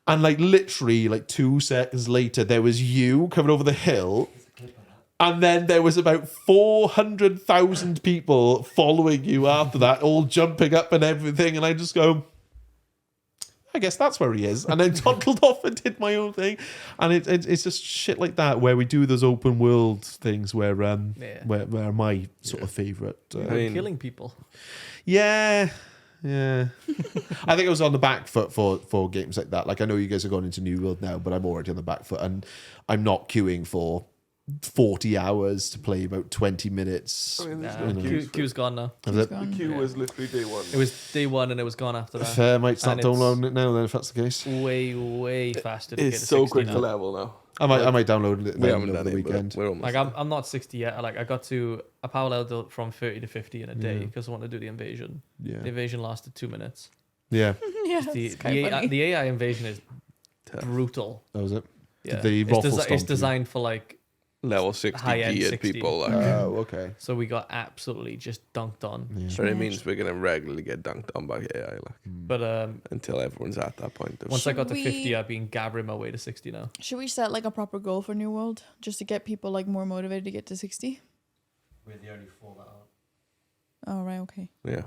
And like literally, like 2 seconds later, there was you coming over the hill. And then there was about 400,000 people following you after that, all jumping up and everything. And I just go, I guess that's where he is. And then toggled off and did my own thing. And it's just shit like that where we do those open world things where where my sort of favourite. Killing people. Yeah. I think I was on the back foot for games like that. Like I know you guys are going into New World now, but I'm already on the back foot. And I'm not queuing for 40 hours to play about 20 minutes. I mean, there's Nah, no queues. Q's gone now. Is it? Gone. The queue was literally day one. It was day one and it was gone after that. Fair, might start And it's- downloading it now then if that's the case. Way faster to get It's to so 60 quick now. to level now. I might download it We then haven't over done the it, but weekend. we're almost. Like I'm not 60 yet. Like I got to a power level from 30 to 50 in a day because I wanted to do the invasion. The Yeah. invasion lasted 2 minutes. Yeah, Yeah, The, it's kind of funny. the AI invasion is Tough. brutal. that was it. Yeah. The it's, raffle it's stomp you. designed for like level 60 High-end geared 60. people. Like, Oh, okay. So we got absolutely just dunked on. Yeah. so it means we're gonna regularly get dunked on by AI, like, But until everyone's at that point. Of, once I got to Should 50, we- I've been gabbering my way to 60 now. Should we set like a proper goal for New World just to get people like more motivated to get to 60? We're the only 4 that are. Oh, right. Okay. yeah.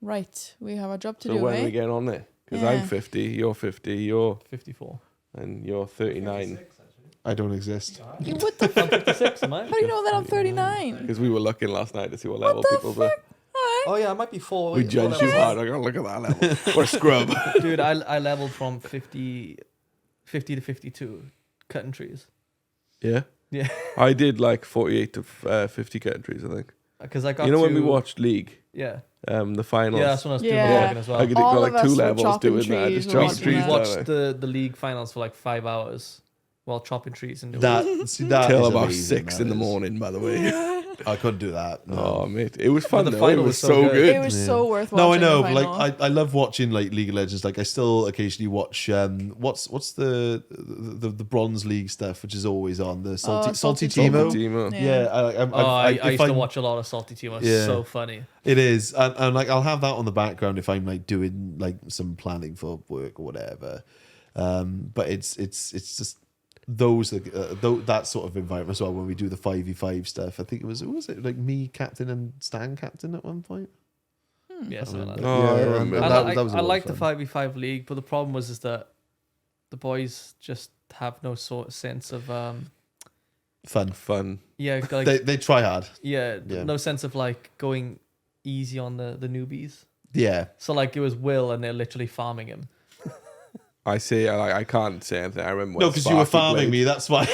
Right. We have a job to So do, when eh? we get on there, because Yeah. I'm 50, you're 50, you're 54. and you're 39. 56, actually. I don't exist. You, what the fuck? 56, am I? How do you know that I'm 39? Because we were looking last night to see what What level the people were. fuck? Alright. Oh yeah, I might be 4. We judged you hard. I gotta look at that level. What a scrub. Dude, I leveled from 50 to 52, cutting trees. Yeah. Yeah. I did like 48 to 50 countries, I think. Because I got You know to, when we watched League, Yeah. the finals? Yeah, that's when I was doing Yeah. my vlogging as well. I could All go of like us 2 were levels chopping doing that. trees, Just we chopping watched trees that. We down watched there. the league finals for like 5 hours while chopping trees and doing That Till is about amazing, 6 that in the is. morning, by the way. I couldn't do that. No. Oh, mate. It was fun, the though. It final was was so so good. good. It was Yeah. so worth No, I watching. know, the but like final. I love watching like League of Legends. Like I still occasionally watch what's the Bronze League stuff, which is always on the Salty Salty Teemo. Timo. Yeah, I if used to watch a lot of Salty Team. It's Yeah. so funny. It is, and like I'll have that on the background if I'm like doing like some planning for work or whatever. But it's just that sort of environment as well. When we do the 5v5 stuff, I think it was like me captain and Stan captain at one point. Yeah, something like that. Oh, I remember. I, that like, was a I lot of like the fun. 5v5 league, but the problem was is that the boys just have no sort of sense of Fun. yeah, like They try hard. yeah, Yeah. no sense of like going easy on the newbies. Yeah. So like it was Will and they're literally farming him. I say, I can't say anything. I remember when No, because you were Sparky farming played. me. That's why.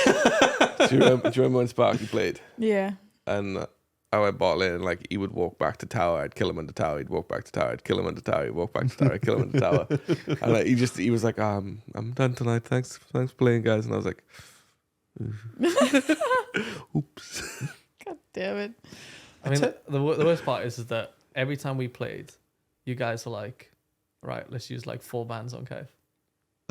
Do you remember when Sparky played? yeah. And I went bottle in, and like he would walk back to tower, I'd kill him under tower, he'd walk back to tower, I'd kill him under tower, he'd walk back to tower, I'd kill him under tower. And like, he was like, I'm done tonight. Thanks for playing, guys. And I was like, oops. God damn it. I mean, the worst part is that every time we played, you guys are like, right, let's use like 4 bans on Kev.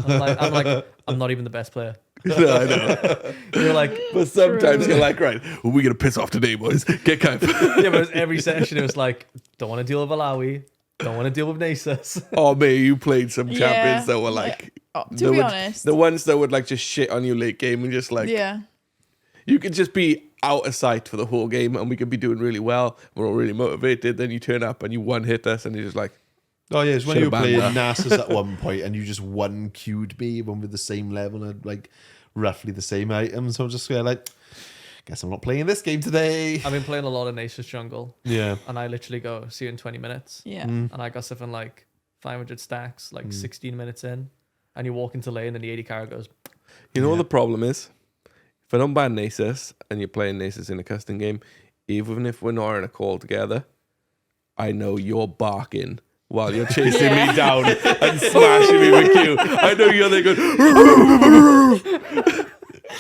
I'm like, I'm not even the best player. No, I know. You're like, But sometimes True. you're like, right, well, we're gonna piss off today, boys. Get Kev. yeah, but every session it was like, don't want to deal with Alawi, don't want to deal with Nasus. Oh man, you played some Yeah, champions that were like Oh, they to be would- honest. the ones that would like just shit on you late game and just like yeah. you could just be out of sight for the whole game and we could be doing really well. We're all really motivated. Then you turn up and you one hit us and you're just like, Oh yeah, it's when Should've you were playing banned Nasus at one point and you just one queued me when we're the same level and like roughly the same items. So I'm just like, guess I'm not playing this game today. I've been playing a lot of Nasus jungle, Yeah. and I literally go, see you in 20 minutes. Yeah. Mm. And I got something like 500 stacks, like Mm. 16 minutes in, and you walk into lane and the 80 carry goes, you know what Yeah. the problem is? If I don't ban Nasus and you're playing Nasus in a custom game, even if we're not in a call together, I know you're barking while you're chasing Yeah. me down and smashing me with Q. I know you're there going,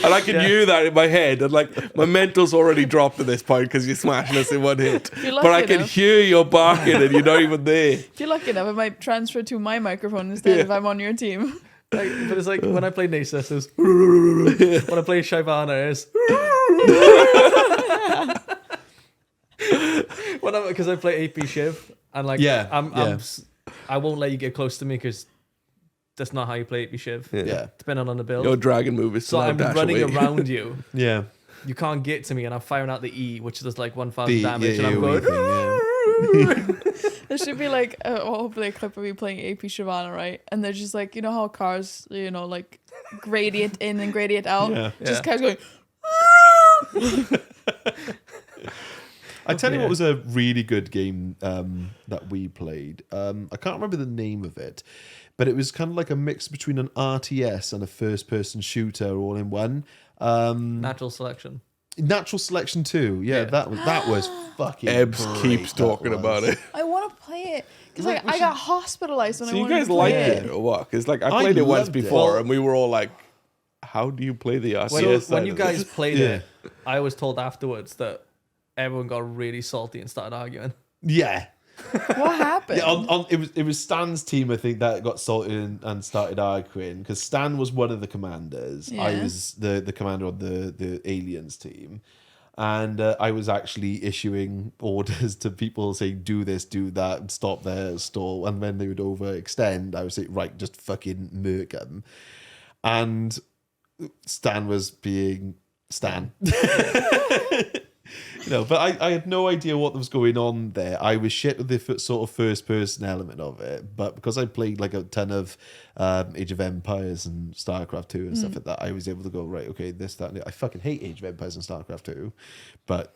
and I can hear that in my head, and like my mental's already dropped at this point because you're smashing us in one hit. You're But I lucky can enough. hear your barking, and you're not even there. If you're lucky enough, it might transfer to my microphone instead if I'm on your team. like, but it's like when I play Nasus, it's when I play Shyvana, it's because I play AP Shiv and like I won't let you get close to me because that's not how you play AP Shiv. Yeah. Depending on the build. Your dragon move is so to now I'm dash running away. around you. Yeah. You can't get to me, and I'm firing out the E, which does like 1,000 The damage, and I'm AoE going. thing, yeah. There should be like hopefully a clip of me playing AP Shyvana, right? And they're just like, you know how cars, you know, like gradient in and gradient out? Yeah. Just Yeah. cars going, I tell you Yeah. what was a really good game that we played. I can't remember the name of it, but it was kind of like a mix between an RTS and a first-person shooter all in one. Natural selection. Natural Selection 2. Yeah, Yeah. that was fucking Ebbs great, keeps that talking was. about it. I want to play it. Because Like, like, I got hospitalized when So I you wanted guys to liked play it or what? Because like I I played it once loved it. before, Well- and we were all like, "How do you play the RTS?" When side you of guys this? played Yeah. it, I was told afterwards that everyone got really salty and started arguing. Yeah. What happened? Yeah, it was Stan's team, I think, that got salted and started arguing because Stan was one of the commanders. I Yeah. was the commander of the aliens team, and I was actually issuing orders to people saying do this, do that, stop there, stall, and when they would overextend, I would say right, just fucking murk them, and Stan was being Stan. But I had no idea what was going on there. I was shit with the sort of first person element of it, but because I played like a ton of Age of Empires and StarCraft 2 and stuff like that, I was able to go, right, okay, this, that, and the, I fucking hate Age of Empires and StarCraft 2, but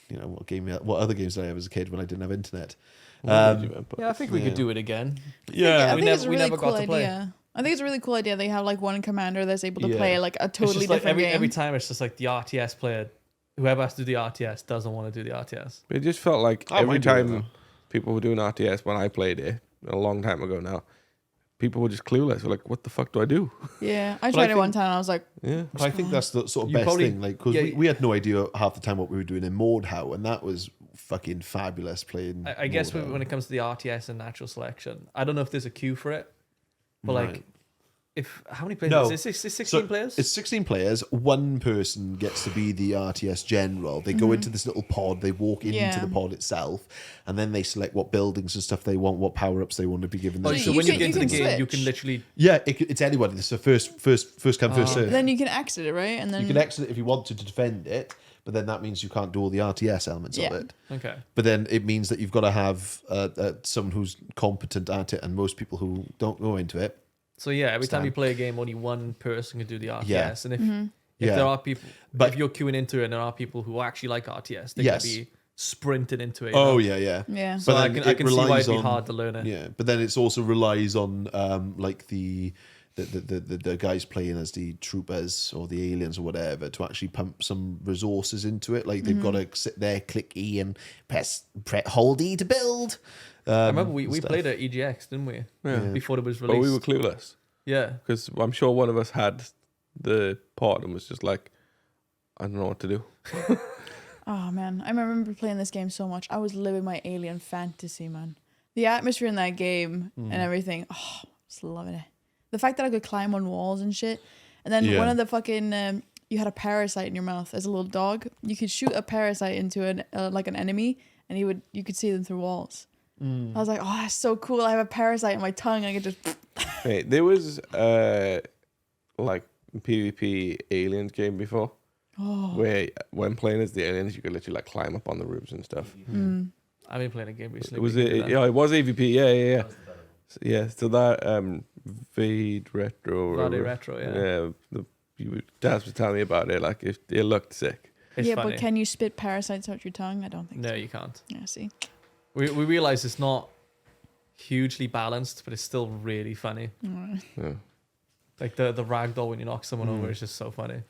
what other games did I have as a kid when I didn't have internet? Yeah, I think we could do it again. I we think it's a never really got cool to play. idea. I think it's a really cool idea. They have like one commander that's able to Yeah. play like a It's totally just like different game. every time it's just like the RTS player, whoever has to do the RTS doesn't want to do the RTS. It just felt like I every might do it, time though. people were doing RTS when I played it a long time ago now, people were just clueless. We're like, what the fuck do I do? Yeah, I But tried I it one think- time and I was like, Yeah. But I think that's the sort of You best probably- thing, like, because yeah, we had no idea half the time what we were doing in Mordhau, and that was fucking fabulous playing. I guess Mordhau. when it comes to the RTS and natural selection, I don't know if there's a queue for it, but like, Right. how many players? No. Is it 16 So, players? It's 16 players. One person gets to be the RTS general. They go into this little pod. They walk into Yeah. the pod itself, and then they select what buildings and stuff they want, what power ups they want to be given. Oh, them. so you when can- you get into you the can game, you switch. can literally. Yeah, it's anybody. It's a first come, first serve. then you can exit it, right? And then You can exit it if you want to defend it, but then that means you can't do all the RTS elements Yeah. of it. Okay. But then it means that you've got to have someone who's competent at it, and most people who don't go into it. So yeah, every time Stan. you play a game, only one person can do the RTS, Yeah. and if Yeah. there are people, But- if you're queuing into it, and there are people who actually like RTS, they Yes. can be sprinting into it. Oh yeah. yeah. So But I then can it see why relies it'd be on- hard to learn it. Yeah, but then it's also relies on like the guys playing as the troopers or the aliens or whatever to actually pump some resources into it. Like they've got to sit there, click E, and hold E to build. I remember we stuff. played at EGX, didn't we? Yeah. Before it was But released. we were clueless Yeah. because I'm sure one of us had the pod and was just like, I don't know what to do. Oh man, I remember playing this game so much. I was living my alien fantasy, man. The atmosphere in that game and everything. Oh, just loving it. The fact that I could climb on walls and shit. And then Yeah. one of the fucking you had a parasite in your mouth as a little dog. You could shoot a parasite into an enemy, and you could see them through walls. I was like, oh, that's so cool. I have a parasite in my tongue. I could just. Hey, there was like PvP aliens game before. Where when playing as the aliens, you could literally like climb up on the roofs and stuff. I've been playing a game recently. It was we can do that. yeah, it was AVP. Yeah. So that Vade Retro. Vade Retro, yeah. Daz was telling me about it. Like it looked sick. It's yeah, funny. but can you spit parasites out your tongue? I don't think No, so. you can't. Yeah, see. We realize it's not hugely balanced, but it's still really funny. Yeah. Like the ragdoll when you knock someone over is just so funny.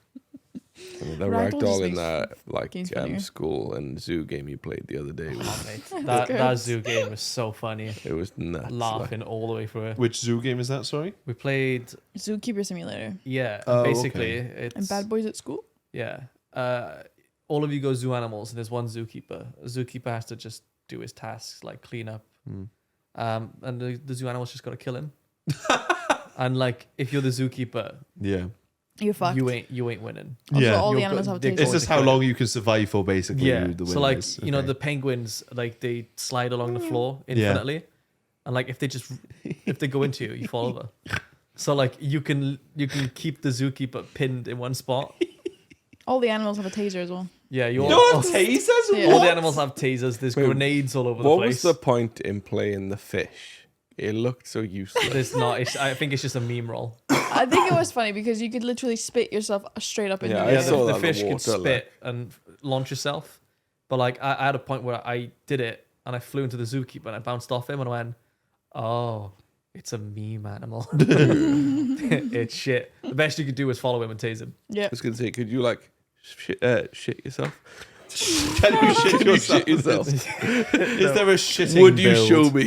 And the Ragdoll just ragdoll in makes that like games funnier. school and zoo game you played the other day. Oh, mate. That's good. That zoo game was so funny. It was nuts. Laughing all the way through it. Which zoo game is that? Sorry. We played, Zookeeper Simulator yeah, Oh, basically okay. it's and Bad Boys at School. yeah. All of you go zoo animals, and there's one zookeeper. A zookeeper has to just do his tasks like clean up, and the zoo animals just got to kill him. And like, if you're the zookeeper, Yeah. You're fucked. you ain't winning. Also, Yeah. all the You're animals go- have they're tastes. It's going just to how kill long you can survive for, basically. Yeah. The So like, winners. you know, Okay. the penguins, like they slide along the floor infinitely, and like if they go into you, you fall over. So like you can keep the zookeeper pinned in one spot. All the animals have a taser as well. Yeah, You don't have tasers? Yeah. all What? the animals have tasers. There's Wait, grenades all over the What place. was the point in playing the fish? It looked so useless. There's not. I think it's just a meme roll. I think it was funny because you could literally spit yourself straight up into Yeah, the I Yeah, air. saw the that in the fish could water, like- spit and launch yourself. But like, I had a point where I did it and I flew into the zookeeper and I bounced off him and I went, "Oh, it's a meme animal. It's shit." The best you could do was follow him and tase him. Yeah. I was gonna say, could you like shit yourself? Can you shit Could you yourself? shit yourself? Is there a shitting Would you build? show me?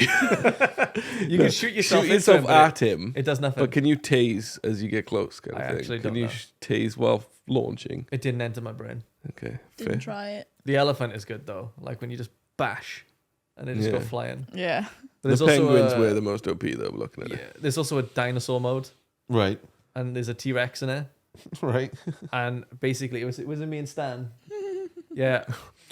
You can shoot yourself, Shoot into yourself him, but at him, It does nothing. but can you tase as you get close? Kind I of thing. actually Can don't you know. tase while launching? It didn't enter my brain. Okay, fair. Didn't try it. The elephant is good though. Like when you just bash and they just go Yeah. flying. Yeah. But The there's also penguins a, were the most OP though. Looking at yeah, it. there's also a dinosaur mode, Right. and there's a T-Rex in it. Right. And basically, it was me and Stan. Yeah,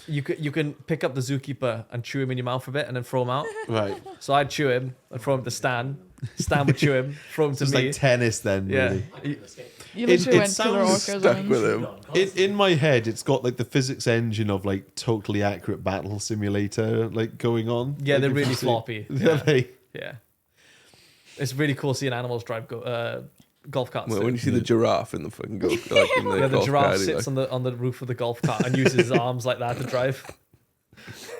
you can pick up the zookeeper and chew him in your mouth a bit, and then throw him out. Right. So I'd chew him and throw him to Stan. Stan would chew him, throw him to It's me. like tennis then, Yeah, really. You It- literally it went killer sounds orcas Stuck on with him. him. In my head, it's got like the physics engine of like totally accurate battle simulator like going on. yeah, Like, they're if you really see- floppy. Yeah, Yeah, they- yeah. It's really cool seeing animals drive golf carts. Well, too. when you see the giraffe in the fucking go, like in the Yeah, the golf giraffe cart, sits on the roof of the golf cart and uses his arms like that to drive.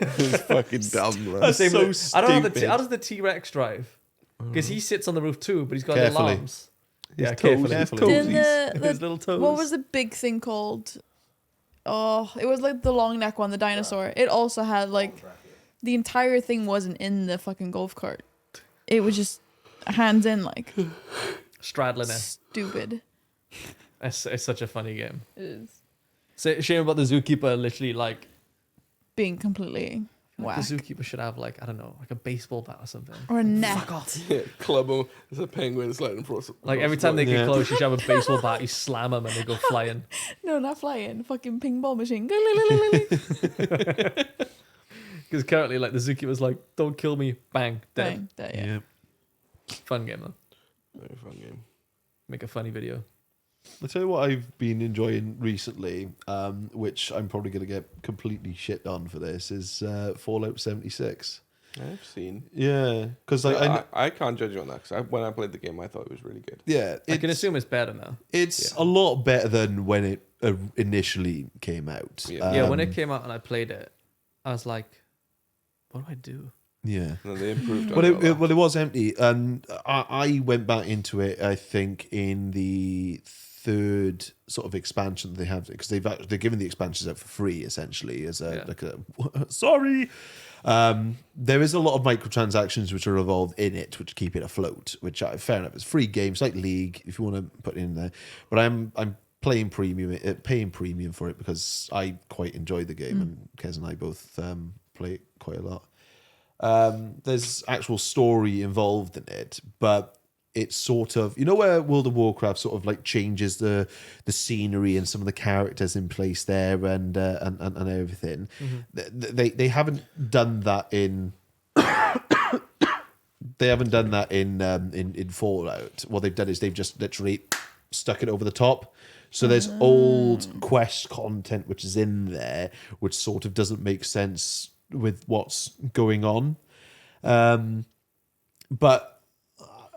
it's fucking dumb. Like. That's Same so with- I don't know stupid. how does the T-Rex drive? Because he sits on the roof too, but he's got little Carefully. arms. His Yeah, toes, carefully. his Carefully. Didn't toesies. His little toes. what was the big thing called? Oh, it was like the long neck one, the dinosaur. It also had like the entire thing wasn't in the fucking golf cart. It was just hands in, like straddling it? stupid. It's such a funny game. It is So, shame about the zookeeper. Literally, like being completely the whack zookeeper should have like I don't know, like a baseball bat or something. or a net. Yeah, club him. There's a penguin sliding across. Like every time they get Yeah. close, you should have a baseball bat. You slam them and they go flying. No, not flying. Fucking ping ball machine. Because currently, like the zookeeper's like, "Don't kill me!" Bang, dead. Bang, that, yeah. Yeah. Fun game though. Very fun game. Make a funny video. I'll tell you what I've been enjoying recently, which I'm probably going to get completely shit on for this, is Fallout 76. I've seen. Yeah, because like, I can't judge you on that because when I played the game, I thought it was really good. yeah, I can it's- assume it's better now. It's Yeah. a lot better than when it initially came out. Yeah. Yeah, when it Um, came out and I played it, I was like, "What do I do?" Yeah. And they improved. Well, on it a lot. it was empty, and I went back into it. I think in the third sort of expansion they have, because they're giving the expansions out for free essentially as a Yeah. like a sorry. There is a lot of microtransactions which are involved in it, which keep it afloat. Which fair enough, it's free games like League if you want to put it in there. But I'm paying premium for it because I quite enjoy the game, and Kez and I both play it quite a lot. There's actual story involved in it, but it's sort of, you know, where World of Warcraft sort of like changes the scenery and some of the characters in place there and everything. They haven't done that in in Fallout. What they've done is they've just literally stuck it over the top. So there's old quest content which is in there, which sort of doesn't make sense with what's going on. But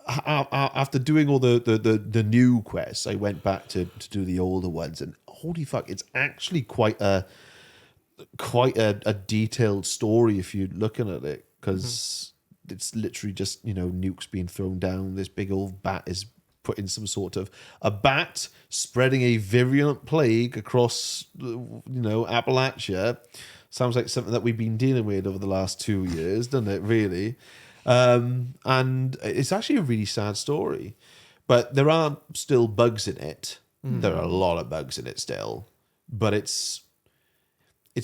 after doing all the new quests, I went back to do the older ones, and holy fuck, it's actually quite a detailed story if you're looking at it, because it's literally just, you know, nukes being thrown down. This big old bat is put in some sort of a bat spreading a virulent plague across, you know, Appalachia. Sounds like something that we've been dealing with over the last 2 years, doesn't it, really? And it's actually a really sad story. But there are still bugs in it. There are a lot of bugs in it still. But it's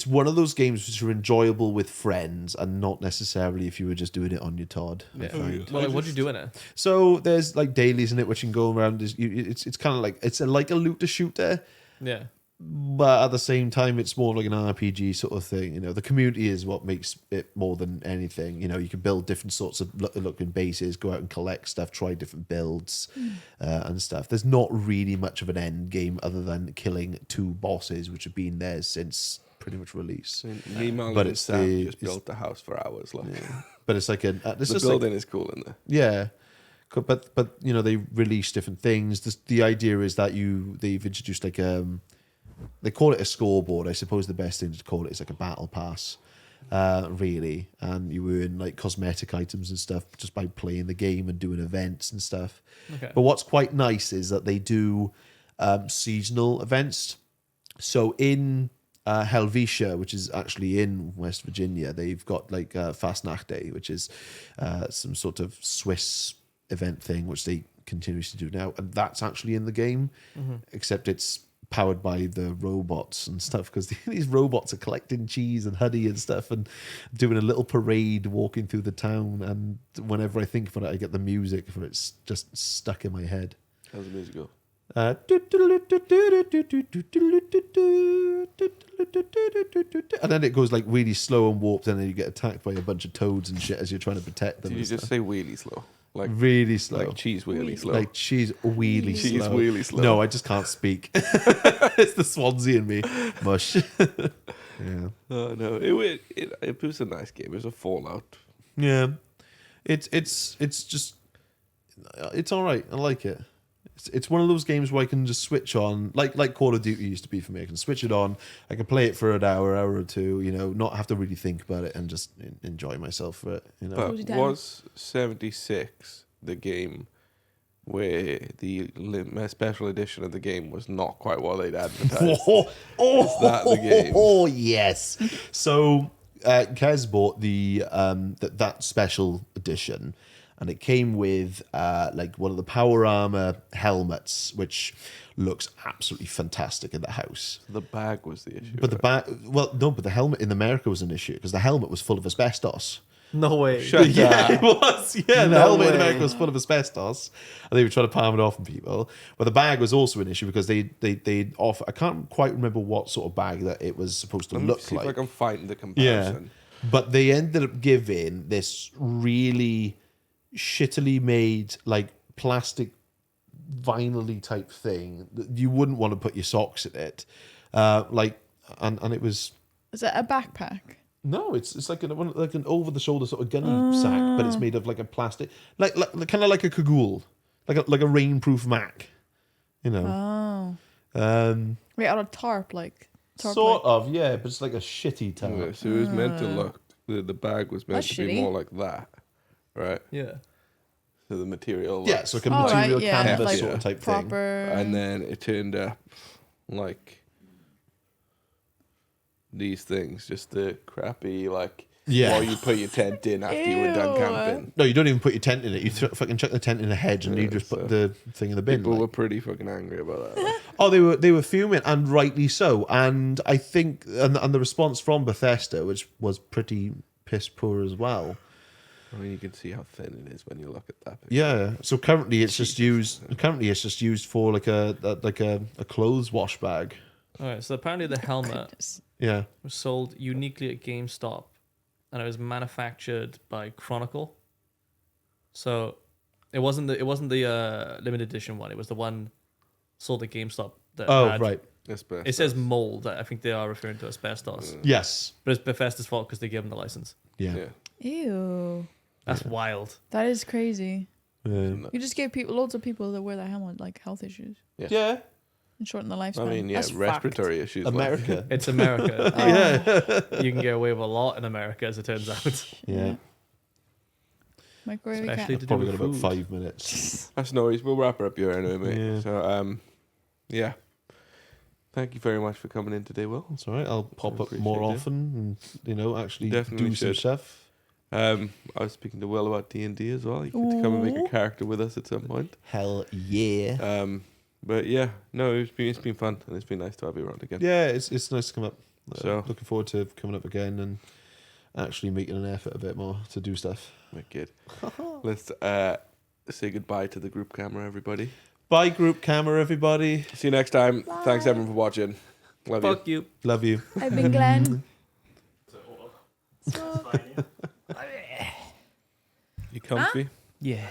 one of those games which are enjoyable with friends and not necessarily if you were just doing it on your Todd. I Yeah. find. Well, like, what do you do in it? So there's like dailies in it which you can go around. It's kind of like, it's like a loot to shooter. Yeah. But at the same time, it's more like an RPG sort of thing. You know, the community is what makes it more than anything. You know, you can build different sorts of looking bases, go out and collect stuff, try different builds and stuff. There's not really much of an end game other than killing 2 bosses, which have been there since pretty much release. Me, Mal, But and it's Sam the- just built the house for hours. Like, But it's like this the is like, building is cool in there. yeah. But you know, they release different things. The idea is that they've introduced like they call it a scoreboard. I suppose the best thing to call it is like a battle pass, really. And you earn like cosmetic items and stuff just by playing the game and doing events and stuff. Okay. But what's quite nice is that they do seasonal events. So in Helvetia, which is actually in West Virginia, they've got like Fastnacht Day, which is some sort of Swiss event thing, which they continuously do now. And that's actually in the game, except it's powered by the robots and stuff, because these robots are collecting cheese and honey and stuff and doing a little parade walking through the town. And whenever I think about it, I get the music for it's just stuck in my head. How's the music go? And then it goes like really slow and warped, and then you get attacked by a bunch of toads and shit as you're trying to protect them. Did you and just stuff. say wheelie slow? Like Really slow. like cheese wheelie slow. Like cheese wheelie Cheese slow. wheelie slow. No, I just can't speak. It's the Swansea in me. Mush. Yeah. Oh no, it was a nice game. It was a Fallout. Yeah. It's just it's all right. I like it. It's one of those games where I can just switch on, like Call of Duty used to be for me. I can switch it on. I can play it for an hour or two. Not have to really think about it and just enjoy myself for it. But Cozy time. was 76 the game where the special edition of the game was not quite what they'd advertised? Oh, that the game? Oh, yes. So Kez bought the that special edition, and it came with like one of the power armor helmets, which looks absolutely fantastic in the house. The bag was the issue. But the but the helmet in America was an issue because the helmet was full of asbestos. No way. Shut Yeah, up. it was. Yeah, the No helmet in way. America was full of asbestos, and they were trying to palm it off on people. But the bag was also an issue because they offer. I can't quite remember what sort of bag that it was supposed to Let me look see like. if I can find the Yeah, comparison. but they ended up giving this really shittily made, like plastic vinyl-y type thing that you wouldn't want to put your socks in it. And it was. Is it a backpack? No, it's like an over the shoulder sort of gunny sack, but it's made of like a plastic, like kind of like a cagoule, like a rainproof Mac, Oh. Um, Wait, out of tarp, like. Tarp, sort of, yeah, but it's like a shitty Yeah, tarp. so it was meant to look. The bag was meant That's to be shitty. more like that, right? Yeah. So the material. Yeah, looks so like a Oh, right, material yeah, canvas like sort of type thing. proper. and then it turned up like these things, just the crappy like. Yeah. While you put your tent in after you were done Ew. camping. No, you don't even put your tent in it. You fucking chuck the tent in a hedge and you Yeah, just so put the thing in the bin. People like. were pretty fucking angry about that. like. Oh, they were fuming, and rightly so. And I think, and the response from Bethesda, which was pretty piss poor as well. I mean, you can see how thin it is when you look at that. picture. Yeah. So currently, it's just used. Currently, it's just used for like a clothes wash bag. All right. So apparently the helmet Goodness. Yeah. was sold uniquely at GameStop, and it was manufactured by Chronicle. So it wasn't the limited edition one. It was the one sold at GameStop. That Oh, had- right. Asbestos. It says mold. I think they are referring to asbestos, Yes. but it's Bethesda's fault because they gave them the license. Yeah. Yeah. Ew. That's wild. That is crazy. Yeah. You just gave loads of people that wear that helmet like health issues Yeah. and shorten the lifespan. I mean, yeah, That's respiratory issues. like- America. It's America. fact. You can get away with a lot in America, as it turns out. Yeah. Microwave Especially cat. to do Probably with got about food. 5 minutes. That's no worries. We'll wrap it up here anyway, mate. Yeah. So, yeah. Thank you very much for coming in today, Will. That's all right. I'll pop up appreciate more it. often and, actually Definitely do some should. stuff. I was speaking to Will about D&D as well. You get to come and make Ooh. a character with us at some point. Hell yeah. But yeah, no, it's been fun, and it's been nice to have you around again. Yeah, it's nice to come up. So- Looking forward to coming up again and actually making an effort a bit more to do stuff. Wicked. Let's say goodbye to the group camera, everybody. Bye, group camera, everybody. See you next time. Thanks everyone for watching. Love you. Fuck you. Love you. I've been Glenn. You comfy? Yeah.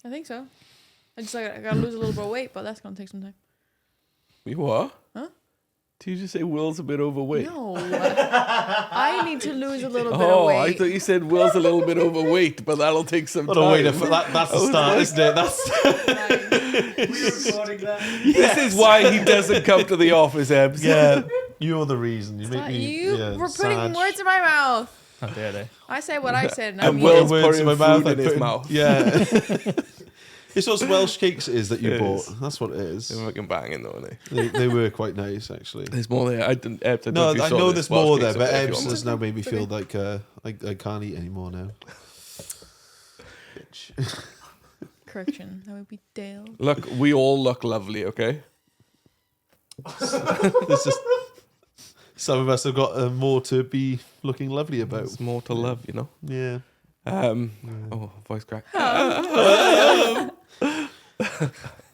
I think so. I gotta lose a little bit of weight, but that's gonna take some time. You what? Huh? Did you just say Will's a bit overweight? No, I need to lose a little bit of Oh, weight. I thought you said Will's a little bit overweight, but that'll take some time. Oh, wait, that's the start, isn't it? That's We're recording that. This is why he doesn't come to the office, Ebs. yeah. You're the reason. You It's make not me. you yeah, were putting sad. words in my mouth. How dare they? I said what I said, and I And mean Will's it. Words putting in my mouth, food in I his put mouth. Yeah. It's those Welsh cakes it is that you It bought. is. That's what it is. They're fucking banging, though, aren't they? They were quite nice, actually. There's more there. I didn't. Ebs, No, if you I saw know this there's more Welsh there, cakes but up if you Ebs want has more. now made me feel like I can't eat anymore now. Bitch. Correction. That would be Dale. Look, we all look lovely, okay? There's just some of us have got more to be looking lovely about. There's more to love, you know. Yeah. Oh, voice crack.